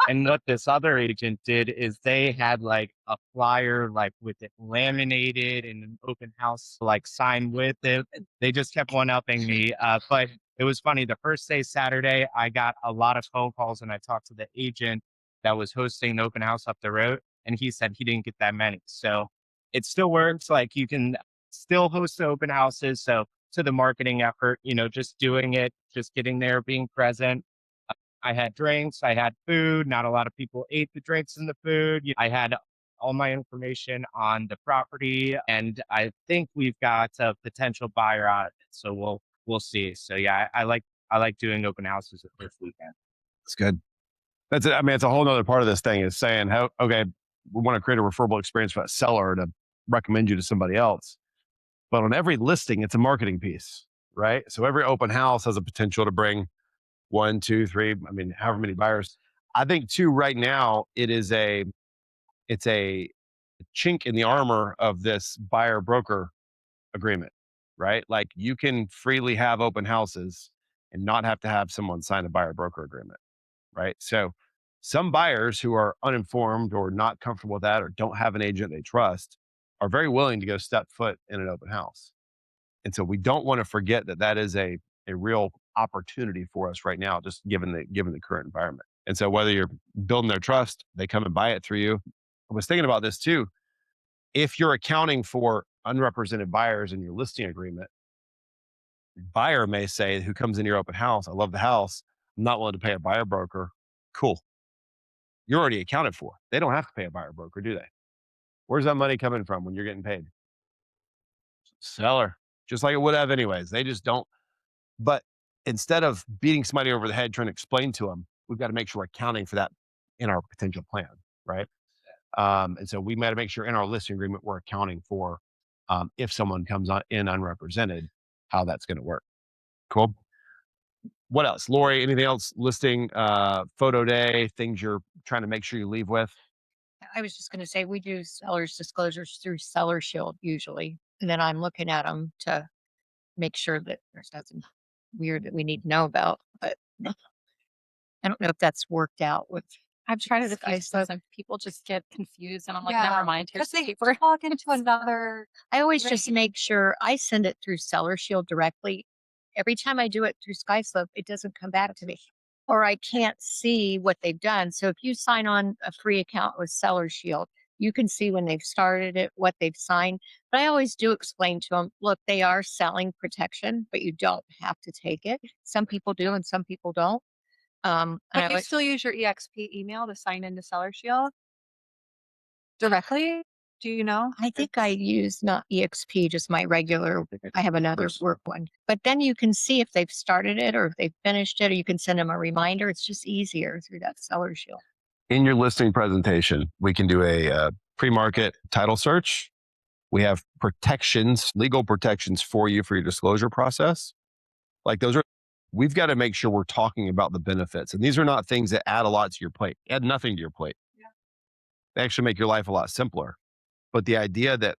And what this other agent did is they had like a flyer, like with it laminated and an open house, like sign with it. They just kept one upping me. But it was funny. The first day, Saturday, I got a lot of phone calls and I talked to the agent that was hosting the open house up the road. And he said he didn't get that many. So it still works. Like you can still host the open houses. So to the marketing effort, just doing it, just getting there, being present. I had drinks, I had food. Not a lot of people ate the drinks and the food. I had all my information on the property, and I think we've got a potential buyer out of it. So we'll see. So yeah, I like doing open houses the first weekend. That's good. That's it. I mean, it's a whole nother part of this thing is saying how, okay, we want to create a referable experience for that seller to recommend you to somebody else. But on every listing, it's a marketing piece, right? So every open house has a potential to bring 1, 2, 3, I mean, however many buyers. I think too, right now, it's a chink in the armor of this buyer broker agreement, right? Like you can freely have open houses and not have to have someone sign a buyer broker agreement, right? So some buyers who are uninformed or not comfortable with that or don't have an agent they trust are very willing to go step foot in an open house. And so we don't want to forget that that is a real opportunity for us right now, just given the current environment. And so whether you're building their trust, they come and buy it through you. I was thinking about this too. If you're accounting for unrepresented buyers in your listing agreement, buyer may say, who comes in your open house, I love the house, I'm not willing to pay a buyer broker. Cool. You're already accounted for. They don't have to pay a buyer broker, do they? Where's that money coming from when you're getting paid? Seller, just like it would have anyways. They just don't. But instead of beating somebody over the head trying to explain to them, we've got to make sure we're accounting for that in our potential plan, right? And so we got to make sure in our listing agreement we're accounting for if someone comes in unrepresented, how that's going to work. Cool. What else, Lori? Anything else? Listing, photo day, things you're trying to make sure you leave with. I was just going to say we do sellers disclosures through Seller Shield usually, and then I'm looking at them to make sure that there's nothing weird that we need to know about. But I don't know if that's worked out with. I've tried it a few Sky times and people just get confused and I'm like, Yeah, never mind. Here's because the they paper. talk into another. I always just Right. make sure I send it through Seller Shield directly. Every time I do it through SkySlope, it doesn't come back to me, or I can't see what they've done. So if you sign on a free account with Seller Shield, you can see when they've started it, what they've signed. But I always do explain to them, look, they are selling protection, but you don't have to take it. Some people do and some people don't. And I But you always- still use your EXP email to sign into Seller Shield directly? Do you know? I think I use not EXP, just my regular. I have another work one. But then you can see if they've started it or if they've finished it, or you can send them a reminder. It's just easier through that Seller Shield. In your listing presentation, we can do a pre-market title search. We have protections, legal protections for you for your disclosure process. Like those are, we've got to make sure we're talking about the benefits. And these are not things that add a lot to your plate, add nothing to your plate. Yeah. They actually make your life a lot simpler. But the idea that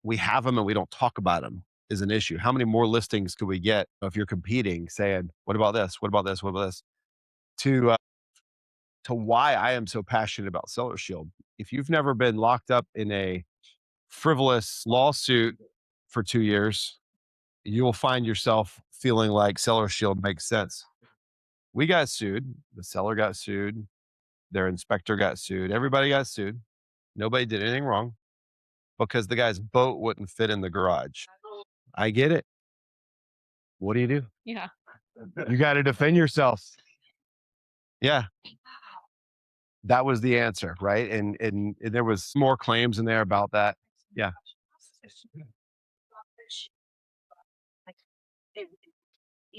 we have them and we don't talk about them is an issue. How many more listings could we get if you're competing saying, what about this? What about this? What about this? To why I am so passionate about Seller Shield. If you've never been locked up in a frivolous lawsuit for 2 years, you'll find yourself feeling like Seller Shield makes sense. We got sued. The seller got sued. Their inspector got sued. Everybody got sued. Nobody did anything wrong because the guy's boat wouldn't fit in the garage. I get it. What do you do? Yeah. You got to defend yourself. Yeah. That was the answer, right? And there was more claims in there about that. Yeah. Like if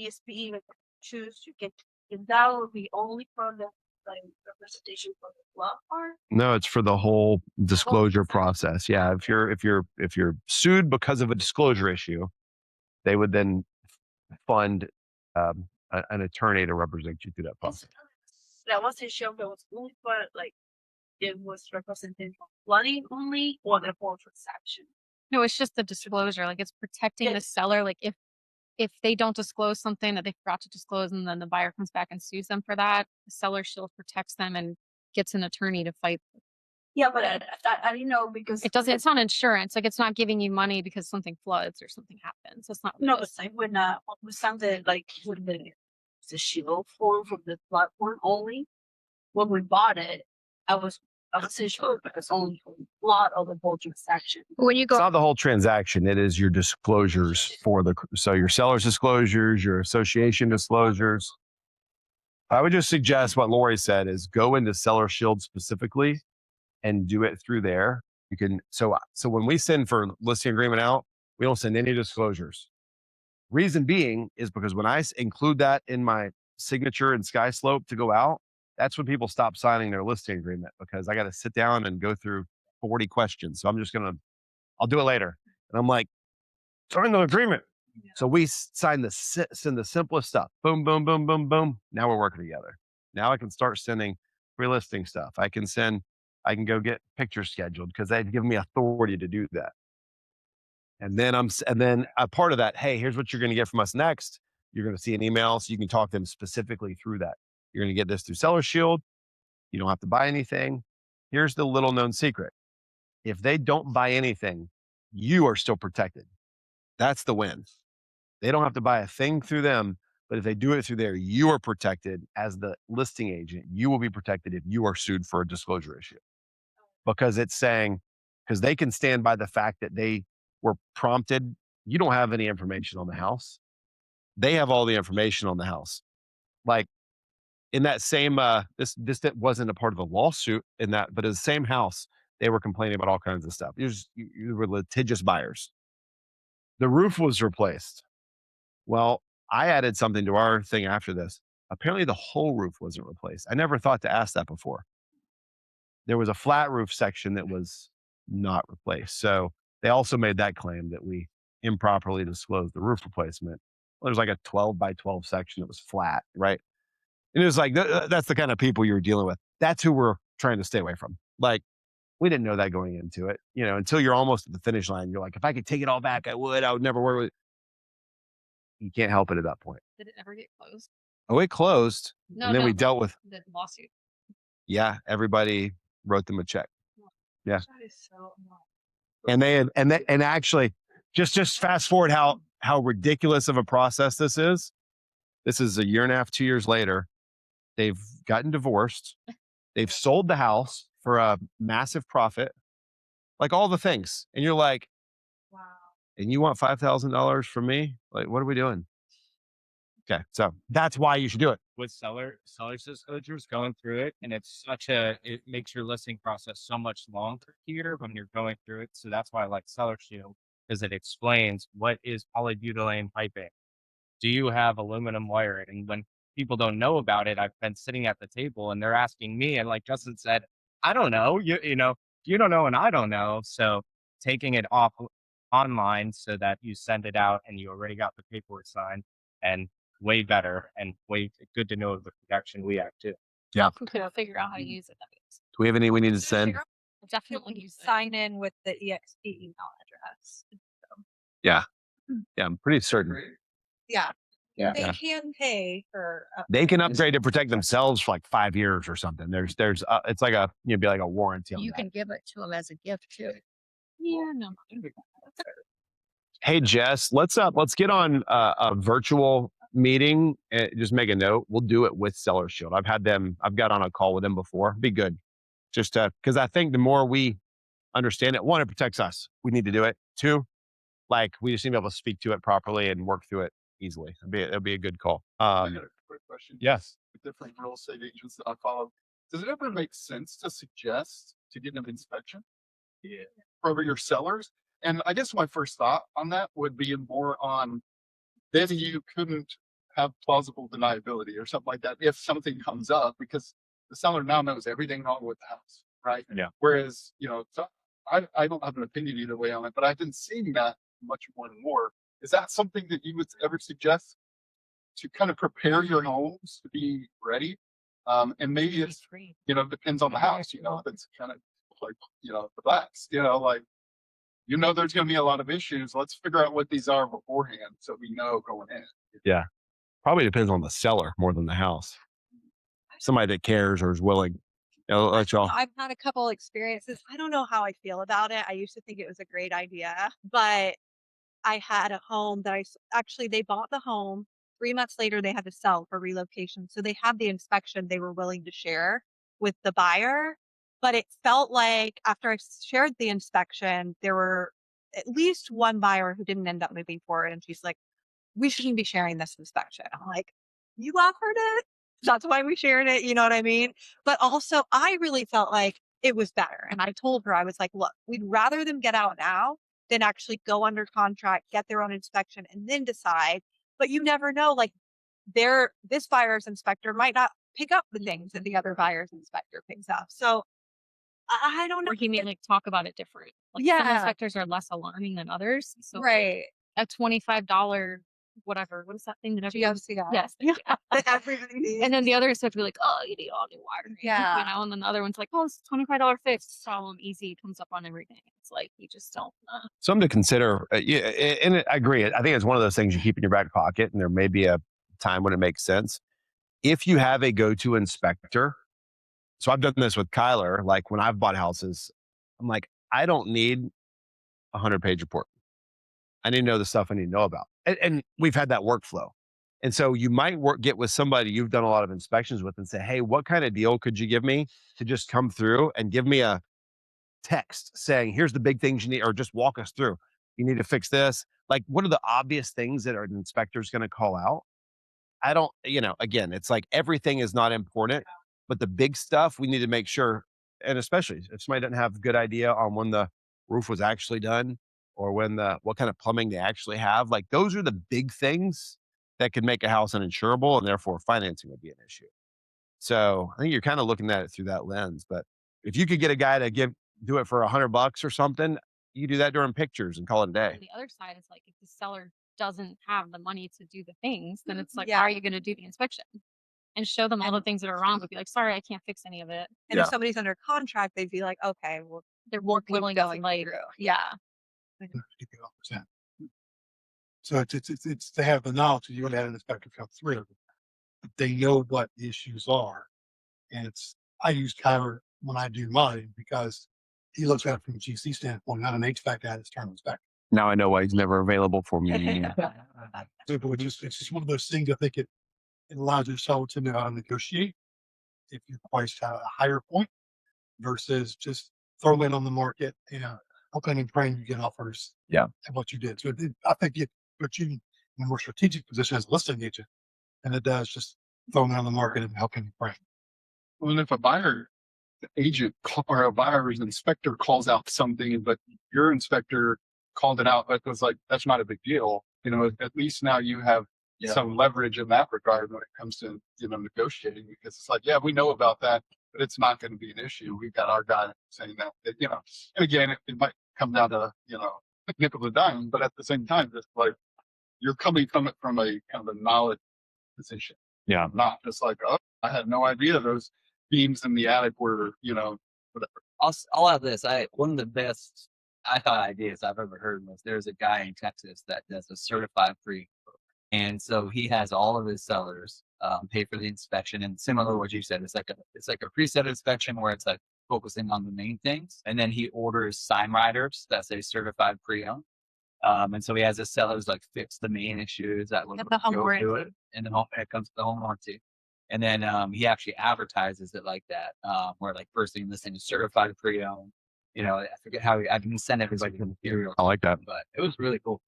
ESP choose to get, if that will be only for the like representation for the club part. No, it's for the whole disclosure process. Yeah. If you're sued because of a disclosure issue, they would then fund an attorney to represent you through that process. That wasn't shown that was only for like it was represented for flooding only or the whole transaction. No, it's just the disclosure. Like it's protecting the Yes. seller. Like if they don't disclose something that they forgot to disclose and then the buyer comes back and sues them for that, the Seller Shield protects them and gets an attorney to fight. Yeah, but I didn't know because It doesn't, it's not insurance. Like it's not giving you money because something floods or something happens. It's not. No, real. it's like when we sounded like with the shield form from the platform only. When we bought it, I was a decision because only a lot of the whole transaction. When you It's go, not the whole transaction. It is your disclosures so your seller's disclosures, your association disclosures. I would just suggest what Lori said is go into Seller Shield specifically and do it through there. You can so when we send for listing agreement out, we don't send any disclosures. Reason being is because when I include that in my signature and Sky Slope to go out, that's when people stop signing their listing agreement because I got to sit down and go through 40 questions. So I'll do it later. And I'm like, sign the agreement. So we send the simplest stuff. Boom, boom, boom, boom, boom. Now we're working together. Now I can start sending pre-listing stuff. I can go get pictures scheduled because they've given me authority to do that. And then a part of that, hey, here's what you're going to get from us next. You're going to see an email so you can talk to them specifically through that. You're going to get this through Seller Shield. You don't have to buy anything. Here's the little known secret. If they don't buy anything, you are still protected. That's the win. They don't have to buy a thing through them, but if they do it through there, you are protected as the listing agent. You will be protected if you are sued for a disclosure issue because because they can stand by the fact that they were prompted. You don't have any information on the house. They have all the information on the house. Like in that same, this wasn't a part of the lawsuit in that, but in the same house, they were complaining about all kinds of stuff. You were litigious buyers. The roof was replaced. Well, I added something to our thing after this. Apparently the whole roof wasn't replaced. I never thought to ask that before. There was a flat roof section that was not replaced. So they also made that claim that we improperly disclosed the roof replacement. Well, there's like a 12 by 12 section that was flat, right? And it was like, that's the kind of people you're dealing with. That's who we're trying to stay away from. Like, we didn't know that going into it, until you're almost at the finish line. You're like, if I could take it all back, I would never work with it. You can't help it at that point. did it ever get closed? Oh, it closed. No, And then no, we like dealt with, the lawsuit. yeah, everybody wrote them a check. Yeah. That is so annoying. And actually just fast forward how ridiculous of a process this is. This is a year and a half, 2 years later. They've gotten divorced. They've sold the house for a massive profit, like all the things. And you're like, Wow. and you want $5,000 from me? Like, what are we doing? Okay. So that's why you should do it. With seller's disclosures going through it, and it makes your listing process so much longer here when you're going through it. So that's why I like Seller Shield, because it explains what is polybutylene piping. Do you have aluminum wiring? And when people don't know about it, I've been sitting at the table and they're asking me, and like Justin said, I don't know. You don't know, and I don't know. So taking it off online so that you send it out and you already got the paperwork signed, and way better and way good to know the protection we have too. Yeah. We could figure out how to use it. Do we have any we need to send? I'll definitely use it. Sign in with the EXP email address. Yeah. Yeah. I'm pretty certain. Yeah. Yeah. They can pay for. They can upgrade to protect themselves for like 5 years or something. There's it's like be like a warranty on You that. can give it to them as a gift too. Yeah, no. Hey Jess, let's get on a virtual meeting and just make a note. We'll do it with Seller Shield. I've got on a call with them before. Be good. Just because I think the more we understand it, one, it protects us. We need to do it. Two, like we just need to be able to speak to it properly and work through it easily. It'll be a good call. I got a quick question. Yes. With different real estate agents that I follow, does it ever make sense to suggest to get an inspection? Yeah. For your sellers? And I guess my first thought on that would be more on then you couldn't have plausible deniability or something like that if something comes up because the seller now knows everything wrong with the house, right? Yeah. Whereas, so I don't have an opinion either way on it, but I've been seeing that much more and more. Is that something that you would ever suggest to kind of prepare your homes to be ready? And maybe it's, depends on the house, if it's kind of like, relaxed, like, there's going to be a lot of issues. Let's figure out what these are beforehand so we know going in. Yeah. Probably depends on the seller more than the house. Somebody that cares or is willing. Let y'all. I've had a couple experiences. I don't know how I feel about it. I used to think it was a great idea, but I had a home that they bought the home. 3 months later, they had to sell for relocation. So they had the inspection they were willing to share with the buyer. But it felt like after I shared the inspection, there were at least one buyer who didn't end up moving forward. And she's like, we shouldn't be sharing this inspection. I'm like, you offered it. That's why we shared it. You know what I mean? But also, I really felt like it was better. And I told her, I was like, look, we'd rather them get out now than actually go under contract, get their own inspection, and then decide. But you never know. Like, this buyer's inspector might not pick up the things that the other buyer's inspector picks up. So I don't know. Or he may like talk about it different. Like some Yeah. inspectors are less alarming than others. So like, Right. a $25 whatever. What is that thing that everyone? GFCI. Yes. Yeah. Yeah. That everybody needs. And then the other inspector will be like, oh, you need all new wiring. Yeah. You know, and then the other one's like, oh, it's $25 fix. Problem easy, comes up on everything. It's like you just don't Something to consider. Yeah, and I agree. I think it's one of those things you keep in your back pocket, and there may be a time when it makes sense. If you have a go-to inspector, so I've done this with Kyler. Like when I've bought houses, I'm like, I don't need a 100-page report. I need to know the stuff I need to know about. And we've had that workflow. And so you might get with somebody you've done a lot of inspections with and say, hey, what kind of deal could you give me to just come through and give me a text saying, here's the big things you need, or just walk us through. You need to fix this. Like, what are the obvious things that an inspector's going to call out? I don't, again, it's like everything is not important, but the big stuff we need to make sure, and especially if somebody doesn't have a good idea on when the roof was actually done or what kind of plumbing they actually have, like those are the big things that could make a house uninsurable and therefore financing would be an issue. So I think you're kind of looking at it through that lens. But if you could get a guy to do it for $100 or something, you do that during pictures and call it a day. And the other side is like if the seller doesn't have the money to do the things, then it's like, Yeah. how are you going to do the inspection? And show them all the things that are wrong, but be like, sorry, I can't fix any of it. And if somebody's under contract, they'd be like, okay, well, They're more we're willing to going like, through. Yeah. 50%. So it's they have the knowledge that you're going to have an inspector come through. They know what the issues are, and I use Kyler when I do mine because he looks at it from a GC standpoint, not an HVAC guy that's trying to inspect. Now I know why he's never available for me. So it's just one of those things. I think it allows your seller to know how to negotiate if you're priced at a higher point versus just throw it on the market and hoping and praying you get offers. Yeah. And what you did. So I think it puts you in a more strategic position as a listing agent than it does just throwing it on the market and helping you pray. Well, and if a buyer agent or a buyer's inspector calls out something, but your inspector called it out, but was like, that's not a big deal. At least now you have some leverage in that regard when it comes to, negotiating, because it's like, yeah, we know about that, but it's not going to be an issue. We've got our guy saying that, and again, it might come down to, a nickel and dime, but at the same time, it's like you're coming from it from a kind of a knowledge position. Yeah. Not just like, oh, I had no idea those beams in the attic were, whatever. I'll have this. One of the best I thought ideas I've ever heard was there's a guy in Texas that does a certified pre, and so he has all of his sellers pay for the inspection. And similar to what you said, it's like a preset inspection where it's like focusing on the main things, and then he orders sign riders that say certified pre-owned. And so he has his sellers like fix the main issues that would Get the home go to warranty. it, and then it comes to the home warranty. And then he actually advertises it like that, where like first thing listing is certified pre-owned. I forget how I didn't send everybody the material, I like that. but it was really cool.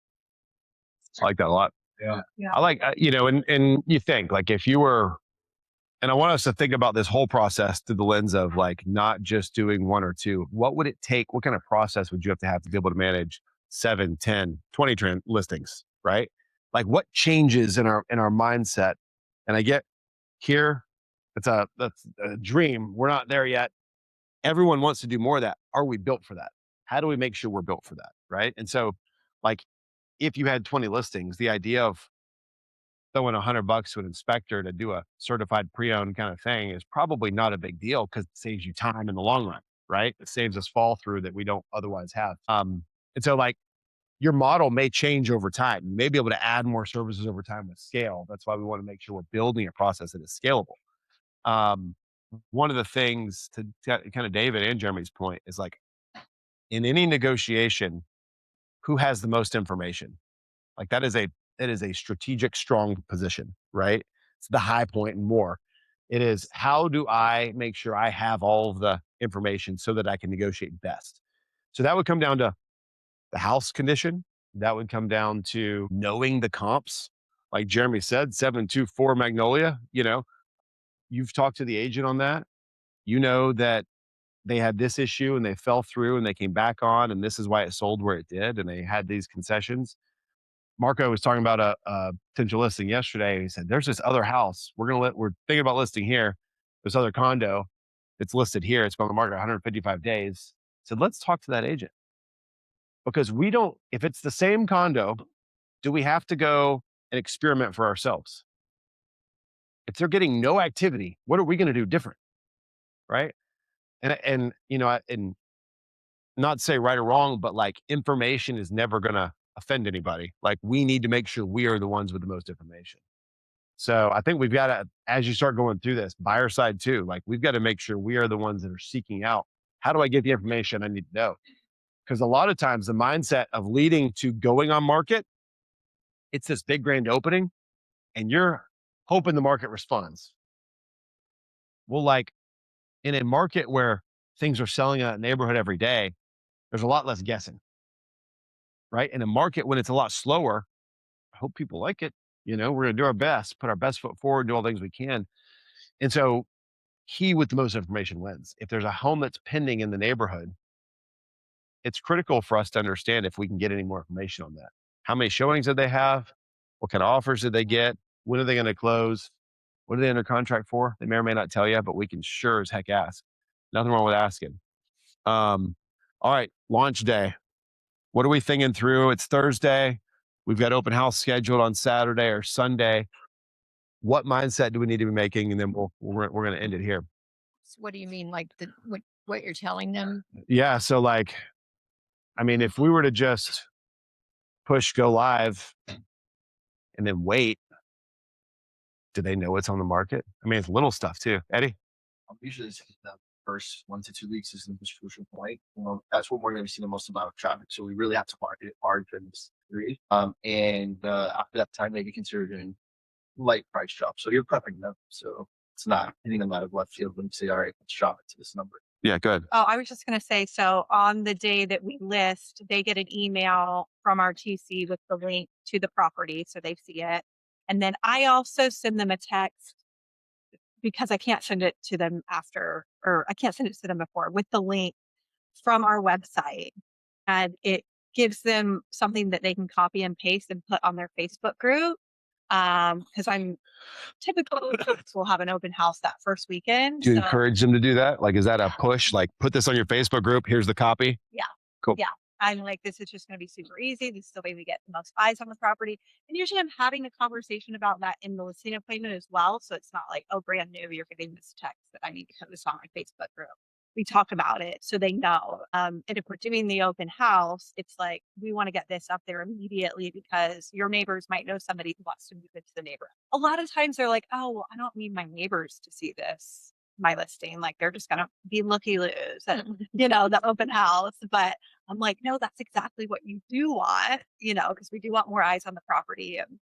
I like that a lot. Yeah. I like, and you think like if you were, and I want us to think about this whole process through the lens of like not just doing one or two. What would it take? What kind of process would you have to be able to manage 7, 10, 20 listings, right? Like what changes in our mindset? And I get here, that's a dream. We're not there yet. Everyone wants to do more of that. Are we built for that? How do we make sure we're built for that? Right. And so like if you had 20 listings, the idea of throwing $100 to an inspector to do a certified pre-owned kind of thing is probably not a big deal because it saves you time in the long run, right? It saves us fall through that we don't otherwise have. And so like your model may change over time. You may be able to add more services over time with scale. That's why we want to make sure we're building a process that is scalable. One of the things to kind of David and Jeremy's point is like in any negotiation, who has the most information? Like that is a strategic, strong position, right? It's the high point and more. It is, how do I make sure I have all of the information so that I can negotiate best? So that would come down to the house condition. That would come down to knowing the comps. Like Jeremy said, 724 Magnolia, you've talked to the agent on that. You know that they had this issue and they fell through and they came back on, and this is why it sold where it did. And they had these concessions. Marco was talking about a potential listing yesterday. He said, there's this other house. We're thinking about listing here. This other condo that's listed here. It's been on the market 155 days. I said, let's talk to that agent, because if it's the same condo, do we have to go and experiment for ourselves? If they're getting no activity, what are we going to do different? Right. And not say right or wrong, but like, information is never going to offend anybody. Like, we need to make sure we are the ones with the most information. So I think we've got to, as you start going through this, buyer side too, like, we've got to make sure we are the ones that are seeking out, how do I get the information I need to know? Because a lot of times the mindset of leading to going on market, it's this big grand opening and you're hoping the market responds. Well, like, in a market where things are selling in that neighborhood every day, there's a lot less guessing, right? In a market when it's a lot slower, I hope people like it. We're going to do our best, put our best foot forward, do all the things we can. And so he with the most information wins. If there's a home that's pending in the neighborhood, it's critical for us to understand if we can get any more information on that. How many showings did they have? What kind of offers did they get? When are they going to close? What are they under contract for? They may or may not tell you, but we can sure as heck ask. Nothing wrong with asking. All right, launch day. What are we thinking through? It's Thursday. We've got open house scheduled on Saturday or Sunday. What mindset do we need to be making? And then we're going to end it here. So what do you mean, like what you're telling them? Yeah. So if we were to just push go live and then wait, do they know it's on the market? It's little stuff too. Eddie? Usually the first 1 to 2 weeks is the most crucial point. That's when we're going to see the most amount of traffic. So we really have to market it hard for this period. And after that time, maybe consider doing light price drop. So you're prepping them. So it's not hitting them out of left field when you say, all right, let's drop it to this number. Yeah, good. Oh, I was just going to say, so on the day that we list, they get an email from our TC with the link to the property, so they see it. And then I also send them a text, because I can't send it to them after, or I can't send it to them before, with the link from our website. And it gives them something that they can copy and paste and put on their Facebook group. Because I'm typically we'll have an open house that first weekend. Do you encourage them to do that? Like, is that a push? Like, put this on your Facebook group. Here's the copy. Yeah. Cool. Yeah. I'm like, this is just going to be super easy. This is the way we get the most eyes on the property. And usually I'm having a conversation about that in the listing appointment as well. So it's not like, oh, brand new, you're getting this text that I need to put this on my Facebook group. We talk about it so they know. And if we're doing the open house, it's like, we want to get this up there immediately because your neighbors might know somebody who wants to move into the neighborhood. A lot of times they're like, oh, well, I don't need my neighbors to see this, my listing. Like, they're just going to be looky-loos at, the open house. But I'm like, no, that's exactly what you do want, because we do want more eyes on the property, and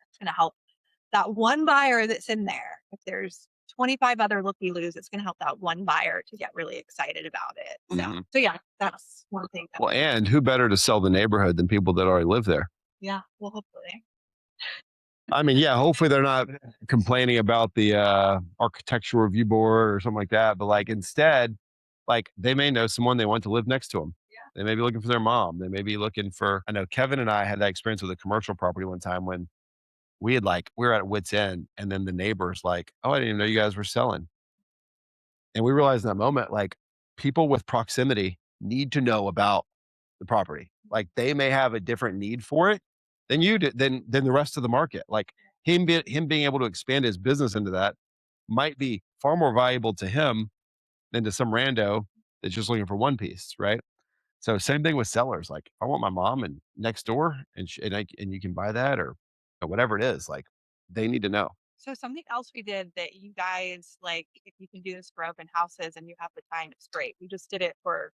it's going to help that one buyer that's in there. If there's 25 other looky-loos, it's going to help that one buyer to get really excited about it. So yeah, that's one thing. Well, and who better to sell the neighborhood than people that already live there? Yeah, well, hopefully. Hopefully they're not complaining about the architectural review board or something like that. But instead, they may know someone they want to live next to them. Yeah. They may be looking for their mom. They may be looking for. I know Kevin and I had that experience with a commercial property one time when we were at wit's end, and then the neighbors oh, I didn't even know you guys were selling. And we realized in that moment, people with proximity need to know about the property. They may have a different need for it than you did, than the rest of the market. Him being able to expand his business into that might be far more valuable to him than to some rando that's just looking for one piece, right? So same thing with sellers. I want my mom and next door, and you can buy that or whatever it is. They need to know. So something else we did that you guys if you can do this for open houses and you have the time, it's great. We just did it for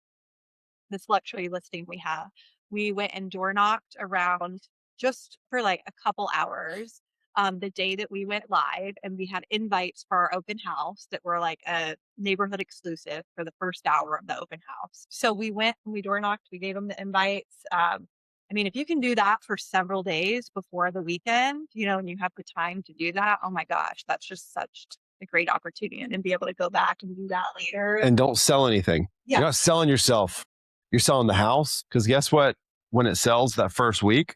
this luxury listing we have. We went and door knocked around just for a couple hours. the day that we went live, and we had invites for our open house that were like a neighborhood exclusive for the first hour of the open house. So we went and we door knocked, we gave them the invites. I mean, if you can do that for several days before the weekend, and you have the time to do that, oh my gosh, that's just such a great opportunity, and be able to go back and do that later. And don't sell anything. Yeah. You're not selling yourself. You're selling the house. Because guess what? When it sells that first week,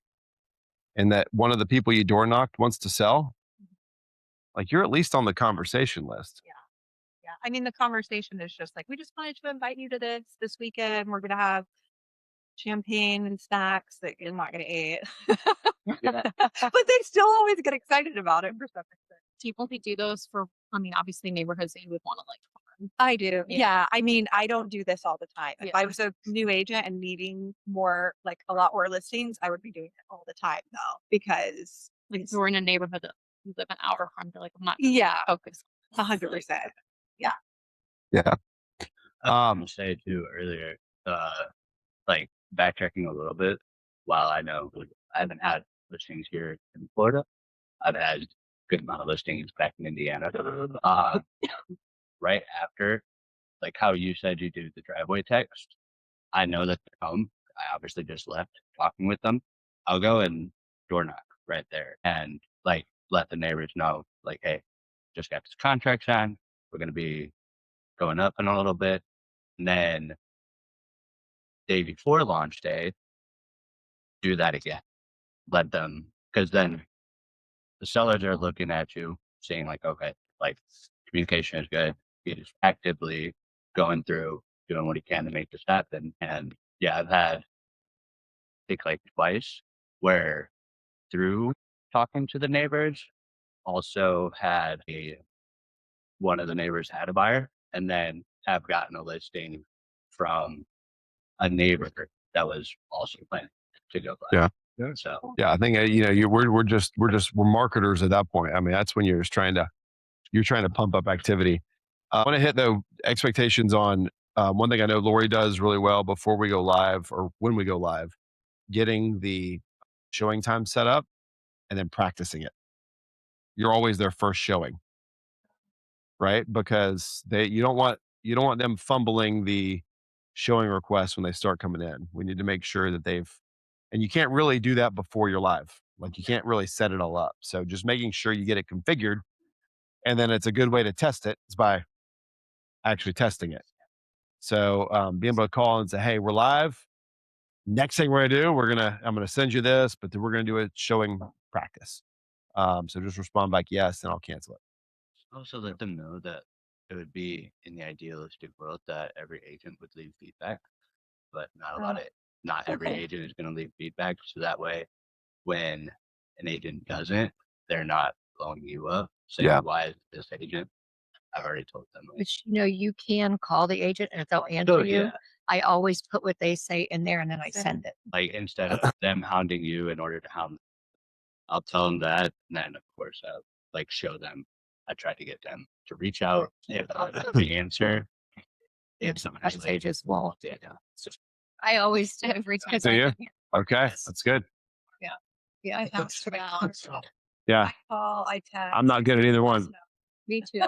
and that one of the people you door knocked wants to sell, like you're at least on the conversation list. Yeah. I mean, the conversation is just like, we just wanted to invite you to this weekend. We're going to have champagne and snacks that you're not going to eat. But they still always get excited about it for some reason. Do you only do those for, obviously neighborhoods that you would want to like farm? I do. Yeah. I mean, I don't do this all the time. If Yeah. I was a new agent and needing a lot more listings, I would be doing it all the time though, because Like if we're in a neighborhood that you live an hour from, you're like, I'm not yeah, focused. 100%. Yeah. I was gonna say too earlier, like backtracking a little bit, while I know I haven't had listings here in Florida, I've had a good amount of listings back in Indiana. Right after, like how you said you do the driveway text, I know that they're home. I obviously just left talking with them. I'll go and door knock right there and like let the neighbors know, like, hey, just got this contract signed. We're gonna be going up in a little bit. And then day before launch day, do that again. Let them, because then the sellers are looking at you saying like, okay, like communication is good. He's actively going through, doing what he can to make this happen. And yeah, I've had, I think like twice where through talking to the neighbors, also had one of the neighbors had a buyer, and then have gotten a listing from a neighbor that was also planning to go buy. Yeah. So Yeah. I think, we're marketers at that point. I mean, that's when you're trying to pump up activity. I want to hit the expectations on one thing I know Lori does really well before we go live or when we go live, getting the showing time set up and then practicing it. You're always their first showing, right? Because you don't want them fumbling the showing request when they start coming in. We need to make sure that and you can't really do that before you're live. Like you can't really set it all up. So just making sure you get it configured, and then it's a good way to test it is by actually testing it. So being able to call and say, hey, we're live. Next thing we're gonna do, I'm gonna send you this, but then we're gonna do a showing practice. So just respond back yes, and I'll cancel it. also let them know that it would be in the idealistic world that every agent would leave feedback, but not every agent is going to leave feedback. So that way, when an agent doesn't, they're not blowing you up saying, Yeah. why is this agent? I've already told them. Which, you can call the agent and if they'll answer you, I always put what they say in there and then I send it. Like instead of them hounding you in order to hound them, I'll tell them that, and then of course I'll like show them. I tried to get them to reach out if the answer. If someone has They just won't. yeah, I always do every time. Do you? Okay, that's good. Yeah, I have to now. Yeah, I call, I text. I'm not good at either one. Me too.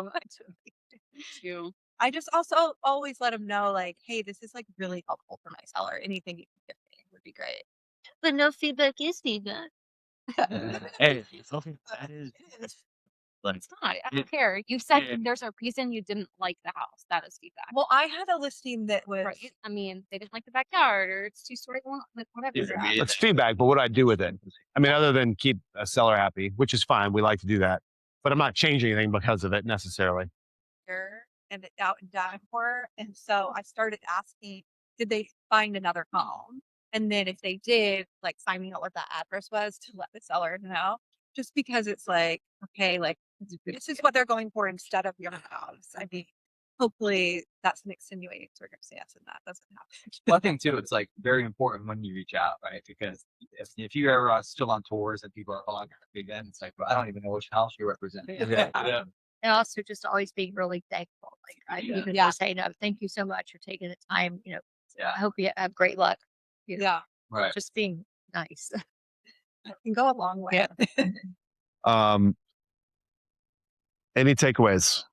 Me too. I just also always let them know, like, hey, this is like really helpful for my seller. Anything you can give me would be great. But no feedback is feedback. hey, that is like It's not. I don't it- care. You said yeah. there's a reason you didn't like the house. That is feedback. Well, I had a listing that was Right. I mean, they didn't like the backyard or it's 2-story, like whatever. Yeah. It's feedback, but what do I do with it? I mean, other than keep a seller happy, which is fine. We like to do that, but I'm not changing anything because of it necessarily. here and out in Davenport. And so I started asking, did they find another home? And then if they did, like finding out what that address was to let the seller know, just because it's like, okay, like this is what they're going for instead of your house. I mean, hopefully that's an extenuating circumstance and that doesn't happen. One thing too, it's like very important when you reach out, right? Because if you ever are still on tours and people are calling again, it's like, well, I don't even know which house you represent. Yeah. And also just always being really thankful. Like I even just say, no, thank you so much for taking the time. Yeah. I hope you have great luck. Yeah. Right. Just being nice. It can go a long way. Any takeaways?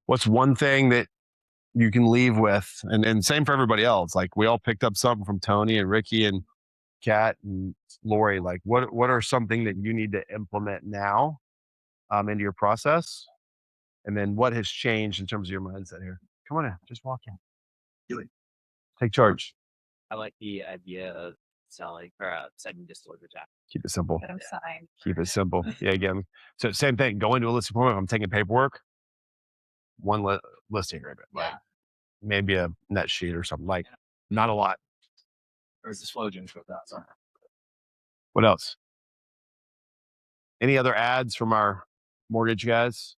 What's one thing that you can leave with? And same for everybody else. Like we all picked up something from Tony and Ricky and Kat and Lori. Like what are something that you need to implement now into your process? And then what has changed in terms of your mindset here? Come on in, just walk in. Take charge. I like the idea of selling or sending disclosure tax. Keep it simple. Put 'em signed. Keep it simple. Yeah, again. So same thing. Go into a listing appointment. If I'm taking paperwork, one listing agreement, like maybe a net sheet or something. Like not a lot. Or disclosure with that. So. What else? Any other ads from our mortgage guys?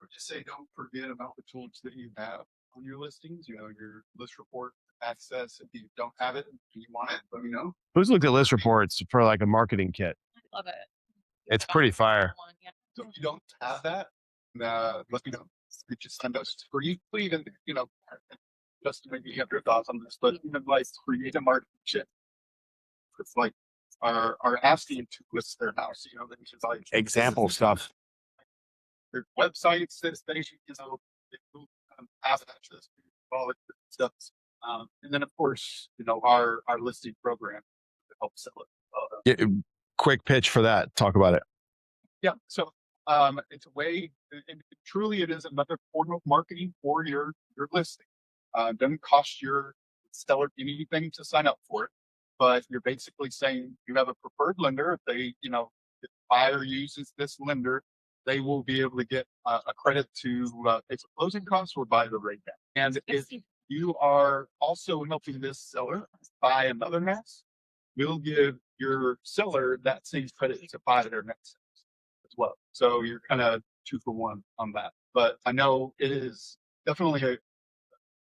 Or just say, don't forget about the tools that you have on your listings. You know, your list report access. If you don't have it, and you want it, let me know. Who's looked at list reports for like a marketing kit? I love it. It's pretty fire. So if you don't have that, let me know. We just send us free, even, you know, just maybe you have your thoughts on this, but even like create a market shit. It's like our asking to list their house, you know, that is like Example stuff. their websites, this they, you know, have access to all that stuff. And then of course, you know, our listing program to help sell it. Quick pitch for that. Talk about it. Yeah. So it's a way, and truly it is another form of marketing for your listing. Doesn't cost your seller anything to sign up for it, but you're basically saying you have a preferred lender. If they, you know, if the buyer uses this lender, they will be able to get a credit to pay for closing costs or buy the rate down. And if you are also helping this seller buy another house, we'll give your seller that same credit to buy their next house as well. So you're kind of 2 for 1 on that. But I know it is definitely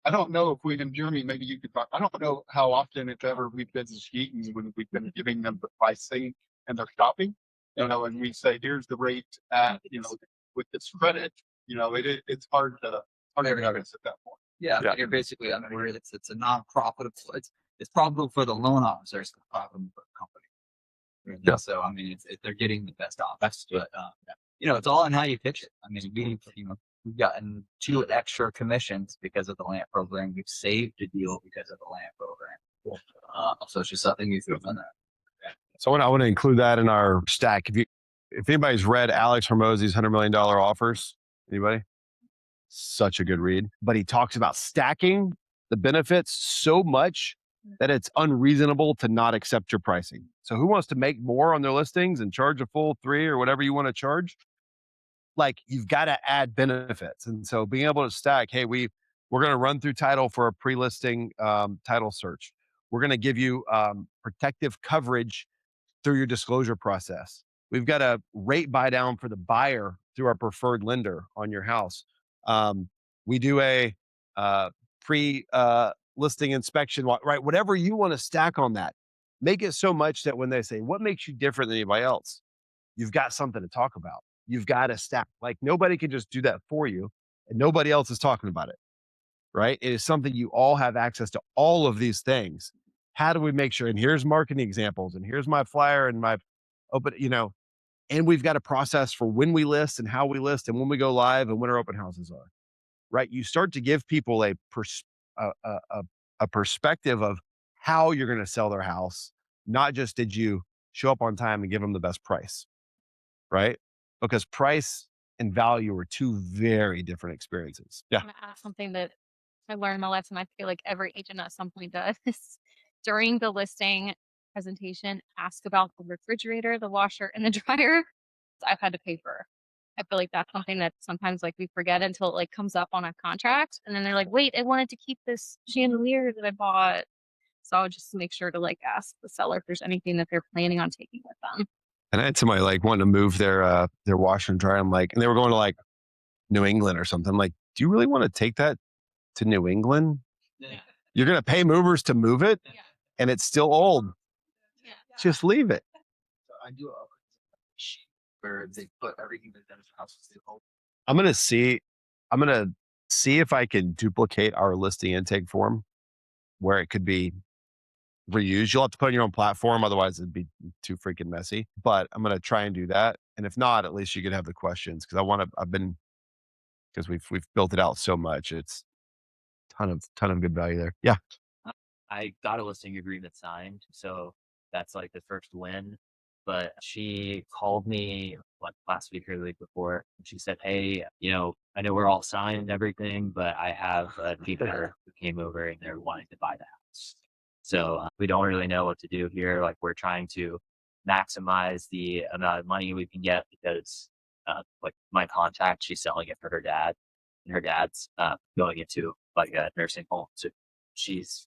I don't know if we, and Jeremy, maybe you could talk. I don't know how often, if ever, we've been cheating when we've been giving them the pricing and they're shopping, you know, and we say, here's the rate at, you know, with this credit, you know, it's hard to convince at that point. Yeah, you're basically, I mean, it's a non-profitable. It's profitable for the loan officer. It's not profitable for the company. Yeah. So I mean, they're getting the best off. But you know, it's all in how you pitch it. I mean, we've gotten 2 extra commissions because of the land program. We've saved a deal because of the land program. So it's just something you throw in there. So I want to include that in our stack. If anybody's read Alex Hormozzi's $100 million offers, anybody? Such a good read. But he talks about stacking the benefits so much that it's unreasonable to not accept your pricing. So who wants to make more on their listings and charge a full 3 or whatever you want to charge? Like you've got to add benefits. And so being able to stack, hey, we're going to run through title for a pre-listing title search. We're going to give you protective coverage through your disclosure process. We've got a rate buy down for the buyer through our preferred lender on your house. We do a pre-listing inspection, right? Whatever you want to stack on that, make it so much that when they say, what makes you different than anybody else? You've got something to talk about. You've got to stack. Like nobody can just do that for you and nobody else is talking about it, right? It is something you all have access to all of these things. How do we make sure? And here's marketing examples and here's my flyer and my open, you know, and we've got a process for when we list and how we list and when we go live and when our open houses are, right? You start to give people a perspective of how you're going to sell their house, not just did you show up on time and give them the best price, right? Because price and value are 2 very different experiences. Yeah. I'm gonna add something that I learned in my life, and I feel like every agent at some point does. During the listing presentation, ask about the refrigerator, the washer, and the dryer. I've had to pay for. I feel like that's something that sometimes like we forget until it like comes up on a contract, and then they're like, "Wait, I wanted to keep this chandelier that I bought." So I'll just make sure to like ask the seller if there's anything that they're planning on taking with them. And I had somebody like wanting to move their washer and dryer. I'm like, and they were going to like New England or something. I'm like, do you really want to take that to New England? Yeah. You're going to pay movers to move it and it's still old. Just leave it. So I do a sheet where they put everything that Dennis house is old. I'm going to see if I can duplicate our listing intake form where it could be reused. You'll have to put it on your own platform. Otherwise it'd be too freaking messy, but I'm going to try and do that. And if not, at least you could have the questions because because we've built it out so much. It's ton of good value there. Yeah. I got a listing agreement signed, so that's like the first win. But she called me like last week or the week before. And she said, "Hey, I know we're all signed and everything, but I have a dealer who came over and they're wanting to buy the house. So we don't really know what to do here. Like we're trying to maximize the amount of money we can get because, like my contact, she's selling it for her dad, and her dad's going into like a nursing home. So she's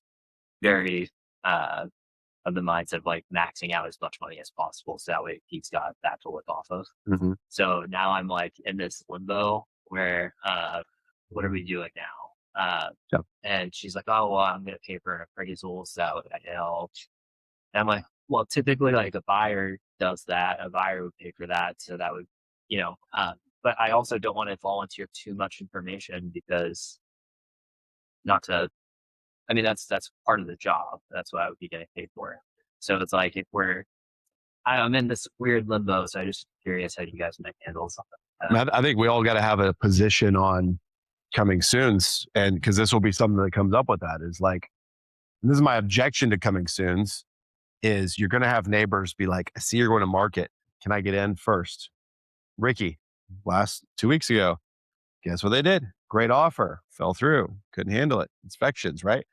very of the mindset of like maxing out as much money as possible so that way he's got that to live off of. Mm-hmm. So now I'm like in this limbo where what are we doing now? Yeah. And she's like, "Oh well, I'm gonna pay for an appraisal so that would help." And I'm like, well, typically like a buyer does that, a buyer would pay for that, so that would, but I also don't want to volunteer too much information because not to I mean, that's part of the job. That's what I would be getting paid for. So it's like if I'm in this weird limbo. So I'm just curious how you guys might handle something. I think we all got to have a position on coming soons, and because this will be something that comes up with that is like, and this is my objection to coming soons, is you're going to have neighbors be like, "I see you're going to market. Can I get in first?" Ricky, last 2 weeks ago, guess what they did? Great offer, fell through, couldn't handle it. Inspections, right?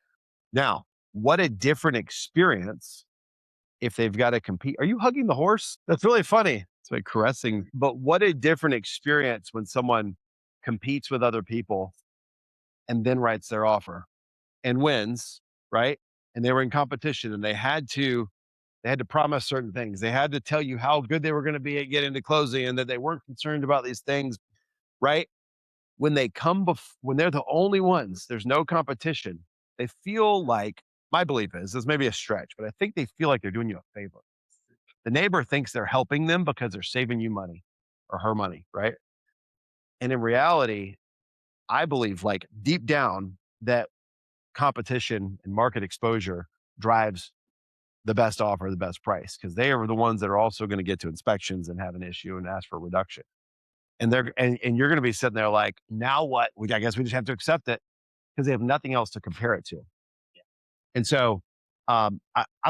Now, what a different experience if they've got to compete. Are you hugging the horse? That's really funny. It's like caressing. But what a different experience when someone competes with other people and then writes their offer and wins, right? And they were in competition and they had to promise certain things. They had to tell you how good they were going to be at getting to closing and that they weren't concerned about these things, right? When they when they're the only ones, there's no competition. They feel like, my belief is, this may be a stretch, but I think they feel like they're doing you a favor. The neighbor thinks they're helping them because they're saving you money or her money, right? And in reality, I believe like deep down that competition and market exposure drives the best offer, the best price, because they are the ones that are also going to get to inspections and have an issue and ask for a reduction. And you're going to be sitting there like, now what? I guess we just have to accept it because they have nothing else to compare it to. And so I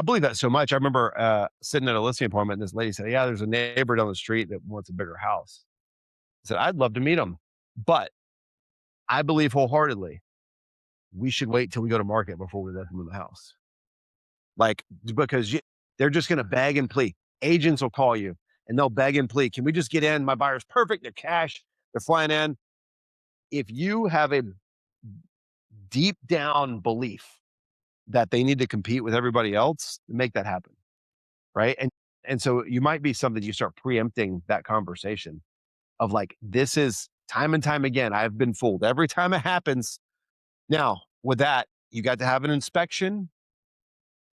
believe that so much. I remember sitting at a listing appointment and this lady said, "Yeah, there's a neighbor down the street that wants a bigger house." I said, "I'd love to meet him, but I believe wholeheartedly we should wait till we go to market before we let them in the house." Like, because they're just going to beg and plead. Agents will call you and they'll beg and plead. "Can we just get in? My buyer's perfect. They're cash. They're flying in." If you have a deep down belief that they need to compete with everybody else, make that happen. Right. And so you might be something you start preempting that conversation of like, this is time and time again, I've been fooled every time it happens. Now, with that, you got to have an inspection.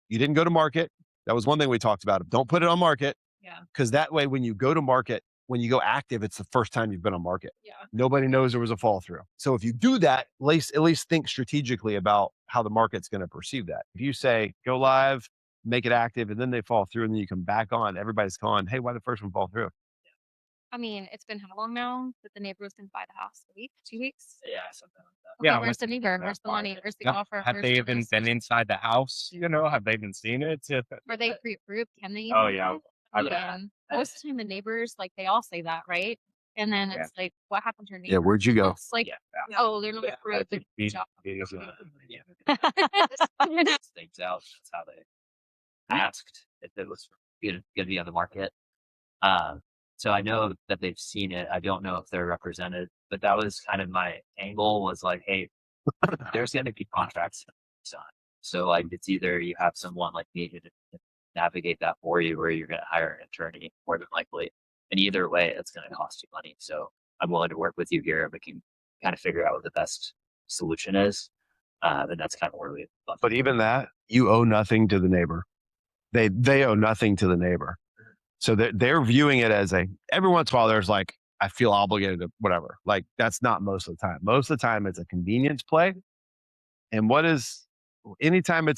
You didn't go to market. That was one thing we talked about. Don't put it on market. Yeah. Because that way, when you go to market, when you go active, it's the first time you've been on market. Yeah. Nobody knows there was a fall through. So if you do that, at least think strategically about how the market's going to perceive that. If you say, go live, make it active, and then they fall through and then you come back on, everybody's going, "Hey, why did the first one fall through?" I mean, it's been how long now that the neighbor was going to buy the house? A week, 2 weeks? Yeah, something like that. Okay, Yeah, where's the neighbor? Where's the money? Where's the Yeah. offer? Have Where's they the even this? been inside the house? Have they even seen it? Were they pre-approved? Can they? Oh even yeah. do it? I've- Yeah. Most of the time, the neighbors, like, they all say that, right? And then Yeah. it's like, what happened to your neighbor? Yeah, where'd you go? It's like, Yeah. oh, they're not I approved. think Good job. Things out. That's how they asked if it was going to be on the market. So I know that they've seen it. I don't know if they're represented, but that was kind of my angle was like, hey, there's going to be contracts signed. So like, it's either you have someone like me to navigate that for you, or you're going to hire an attorney more than likely. And either way, it's going to cost you money. So I'm willing to work with you here. We can kind of figure out what the best solution is. And that's kind of where we. But even that, you owe nothing to the neighbor. They owe nothing to the neighbor. So they're viewing it as every once in a while, there's like, I feel obligated to whatever. Like, that's not most of the time. Most of the time, it's a convenience play. And anytime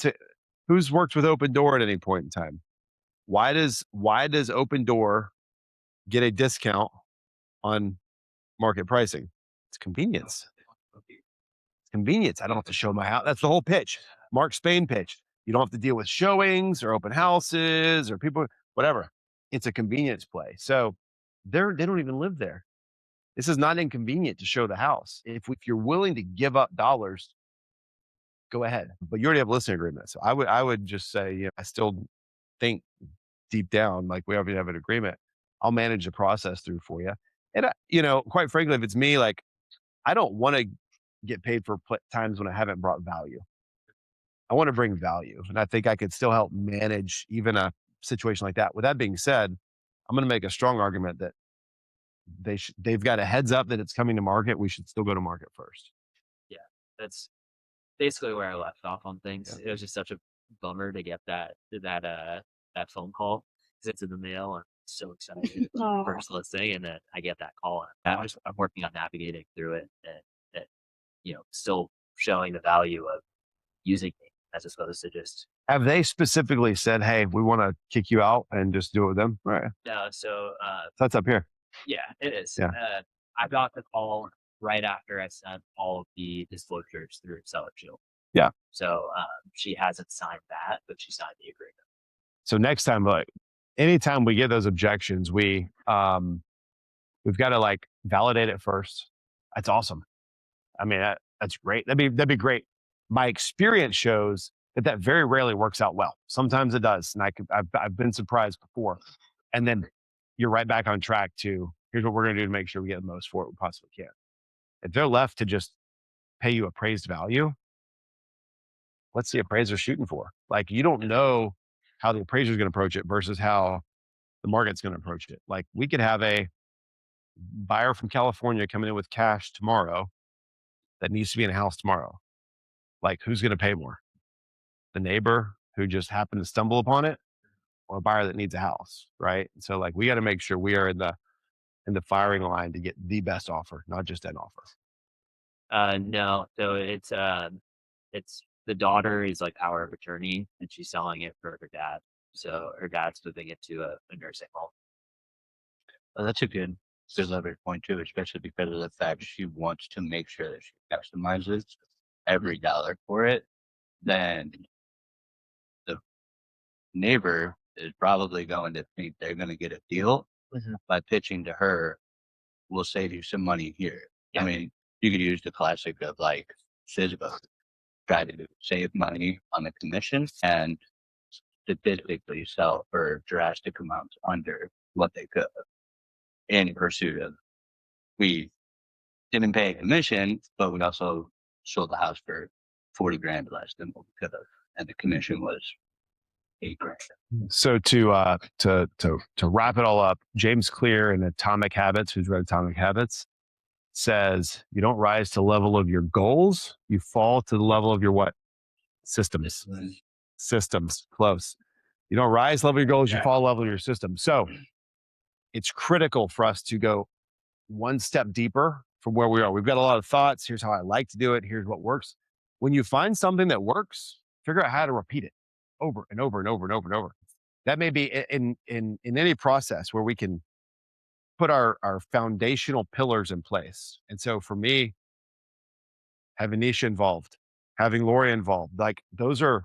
who's worked with Open Door at any point in time? Why does Open Door get a discount on market pricing. It's convenience. It's convenience. I don't have to show my house. That's the whole pitch. Mark Spain pitch. You don't have to deal with showings or open houses or people, whatever. It's a convenience play. So they don't even live there. This is not inconvenient to show the house. If you're willing to give up dollars, go ahead. But you already have a listing agreement. So I would just say, I still think deep down, like we already have an agreement. I'll manage the process through for you. And quite frankly, if it's me, like I don't want to get paid for times when I haven't brought value. I want to bring value, and I think I could still help manage even a situation like that. With that being said, I'm going to make a strong argument that they've got a heads up that it's coming to market. We should still go to market first. Yeah, that's basically where I left off on things. It was just such a bummer to get that phone call because it's in the mail and I'm so excited first listing, and then I get that call. And I'm working on navigating through it and still showing the value of using me as opposed to just. Have they specifically said, "Hey, we want to kick you out and just do it with them"? Right. No, so That's up here. yeah, it is. Yeah. I got the call right after I sent all of the disclosures through Seller Shield. Yeah. So she hasn't signed that, but she signed the agreement. So next time, like anytime we get those objections, we've got to validate it first. That's awesome. I mean, that's great. That'd be great. My experience shows that very rarely works out well. Sometimes it does, and I've been surprised before. And then you're right back on track to here's what we're going to do to make sure we get the most for it we possibly can. If they're left to just pay you appraised value, what's the appraiser shooting for? Like you don't know how the appraiser is going to approach it versus how the market's going to approach it. Like we could have a buyer from California coming in with cash tomorrow that needs to be in a house tomorrow. Like who's going to pay more? The neighbor who just happened to stumble upon it, or a buyer that needs a house, right? So we got to make sure we are in the firing line to get the best offer, not just an offer. No, so it's the daughter is like power of attorney, and she's selling it for her dad. So her dad's moving it to a nursing home. Well, that's a good leverage point too, especially because of the fact she wants to make sure that she customizes every dollar for it. Then the neighbor is probably going to think they're going to get a deal by pitching to her. We'll save you some money here. Yeah. I mean, you could use the classic of FSBO, try to save money on the commission and statistically sell for drastic amounts under what they could in pursuit of. We didn't pay a commission, but we also sold the house for 40 grand less than what we could have, and the commission was 8 grand. So to wrap it all up, James Clear in Atomic Habits, who's read Atomic Habits, says you don't rise to the level of your goals, you fall to the level of your what? Systems. Systems. Close. You don't rise to the level of your goals, you fall to the level of your system. So it's critical for us to go one step deeper from where we are. We've got a lot of thoughts. Here's how I like to do it. Here's what works. When you find something that works, figure out how to repeat it over and over and over and over and over. That may be in any process where we can put our foundational pillars in place. And so for me, having Nisha involved, having Lori involved, those are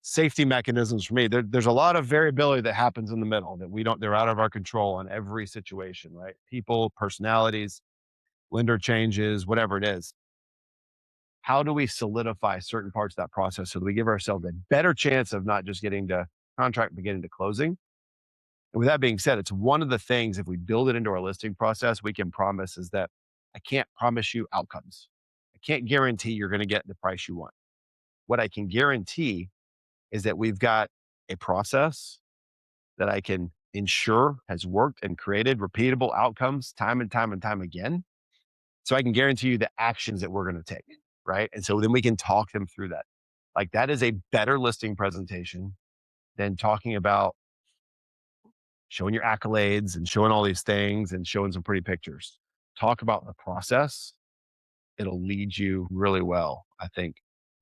safety mechanisms for me. There's a lot of variability that happens in the middle that they're out of our control on every situation, right? People, personalities, lender changes, whatever it is. How do we solidify certain parts of that process so that we give ourselves a better chance of not just getting to contract, but getting to closing? And with that being said, it's one of the things, if we build it into our listing process, we can promise is that I can't promise you outcomes. I can't guarantee you're going to get the price you want. What I can guarantee is that we've got a process that I can ensure has worked and created repeatable outcomes time and time and time again. So I can guarantee you the actions that we're going to take, right? And so then we can talk them through that. That is a better listing presentation than talking about showing your accolades and showing all these things and showing some pretty pictures. Talk about the process. It'll lead you really well, I think,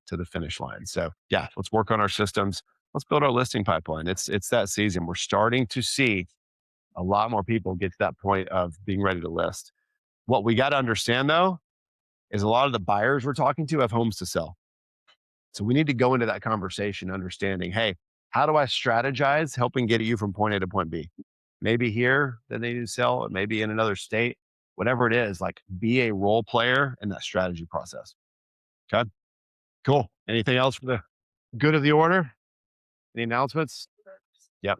to the finish line. So yeah, let's work on our systems. Let's build our listing pipeline. It's that season. We're starting to see A lot more people get to that point of being ready to list. What we got to understand though, is a lot of the buyers we're talking to have homes to sell. So we need to go into that conversation understanding, hey, how do I strategize helping get you from point A to point B? Maybe here that they need to sell, maybe in another state, whatever it is, like be a role player in that strategy process. Okay, cool. Anything else for the good of the order? Any announcements? Yep.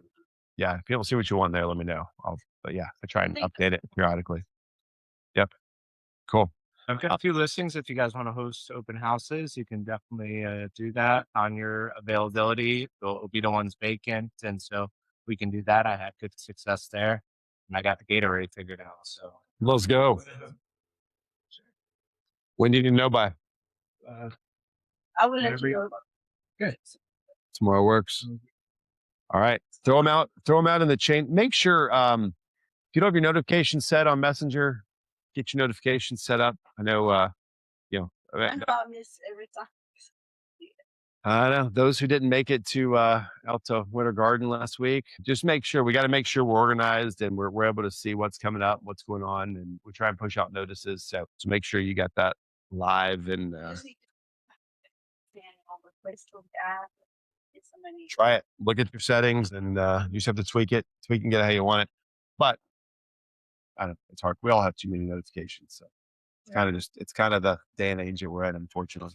Yeah. If you don't see what you want there, let me know. But yeah, I try and update it periodically. Yep. Cool. I've got a few listings. If you guys want to host open houses, you can definitely do that on your availability. It'll be the ones vacant. And so we can do that. I had good success there. And I got the gate already figured out. So Let's go. When do you need to know by? I will let Whatever you you- know. good. Tomorrow works. All right. Throw them out. Throw them out in the chain. Make sure if you don't have your notifications set on Messenger, get your notifications set up. I know I promise every time. I know those who didn't make it to out to Winter Garden last week. Just make sure we got to make sure we're organized and we're able to see what's coming up, what's going on, and we try and push out notices. So make sure you got that live and Just need to stand on the place to add. It's so many. try it. Look at your settings and you just have to tweak it and get it how you want it. But I don't know, it's hard. We all have too many notifications, so it's kind of the day and age that we're in, unfortunately.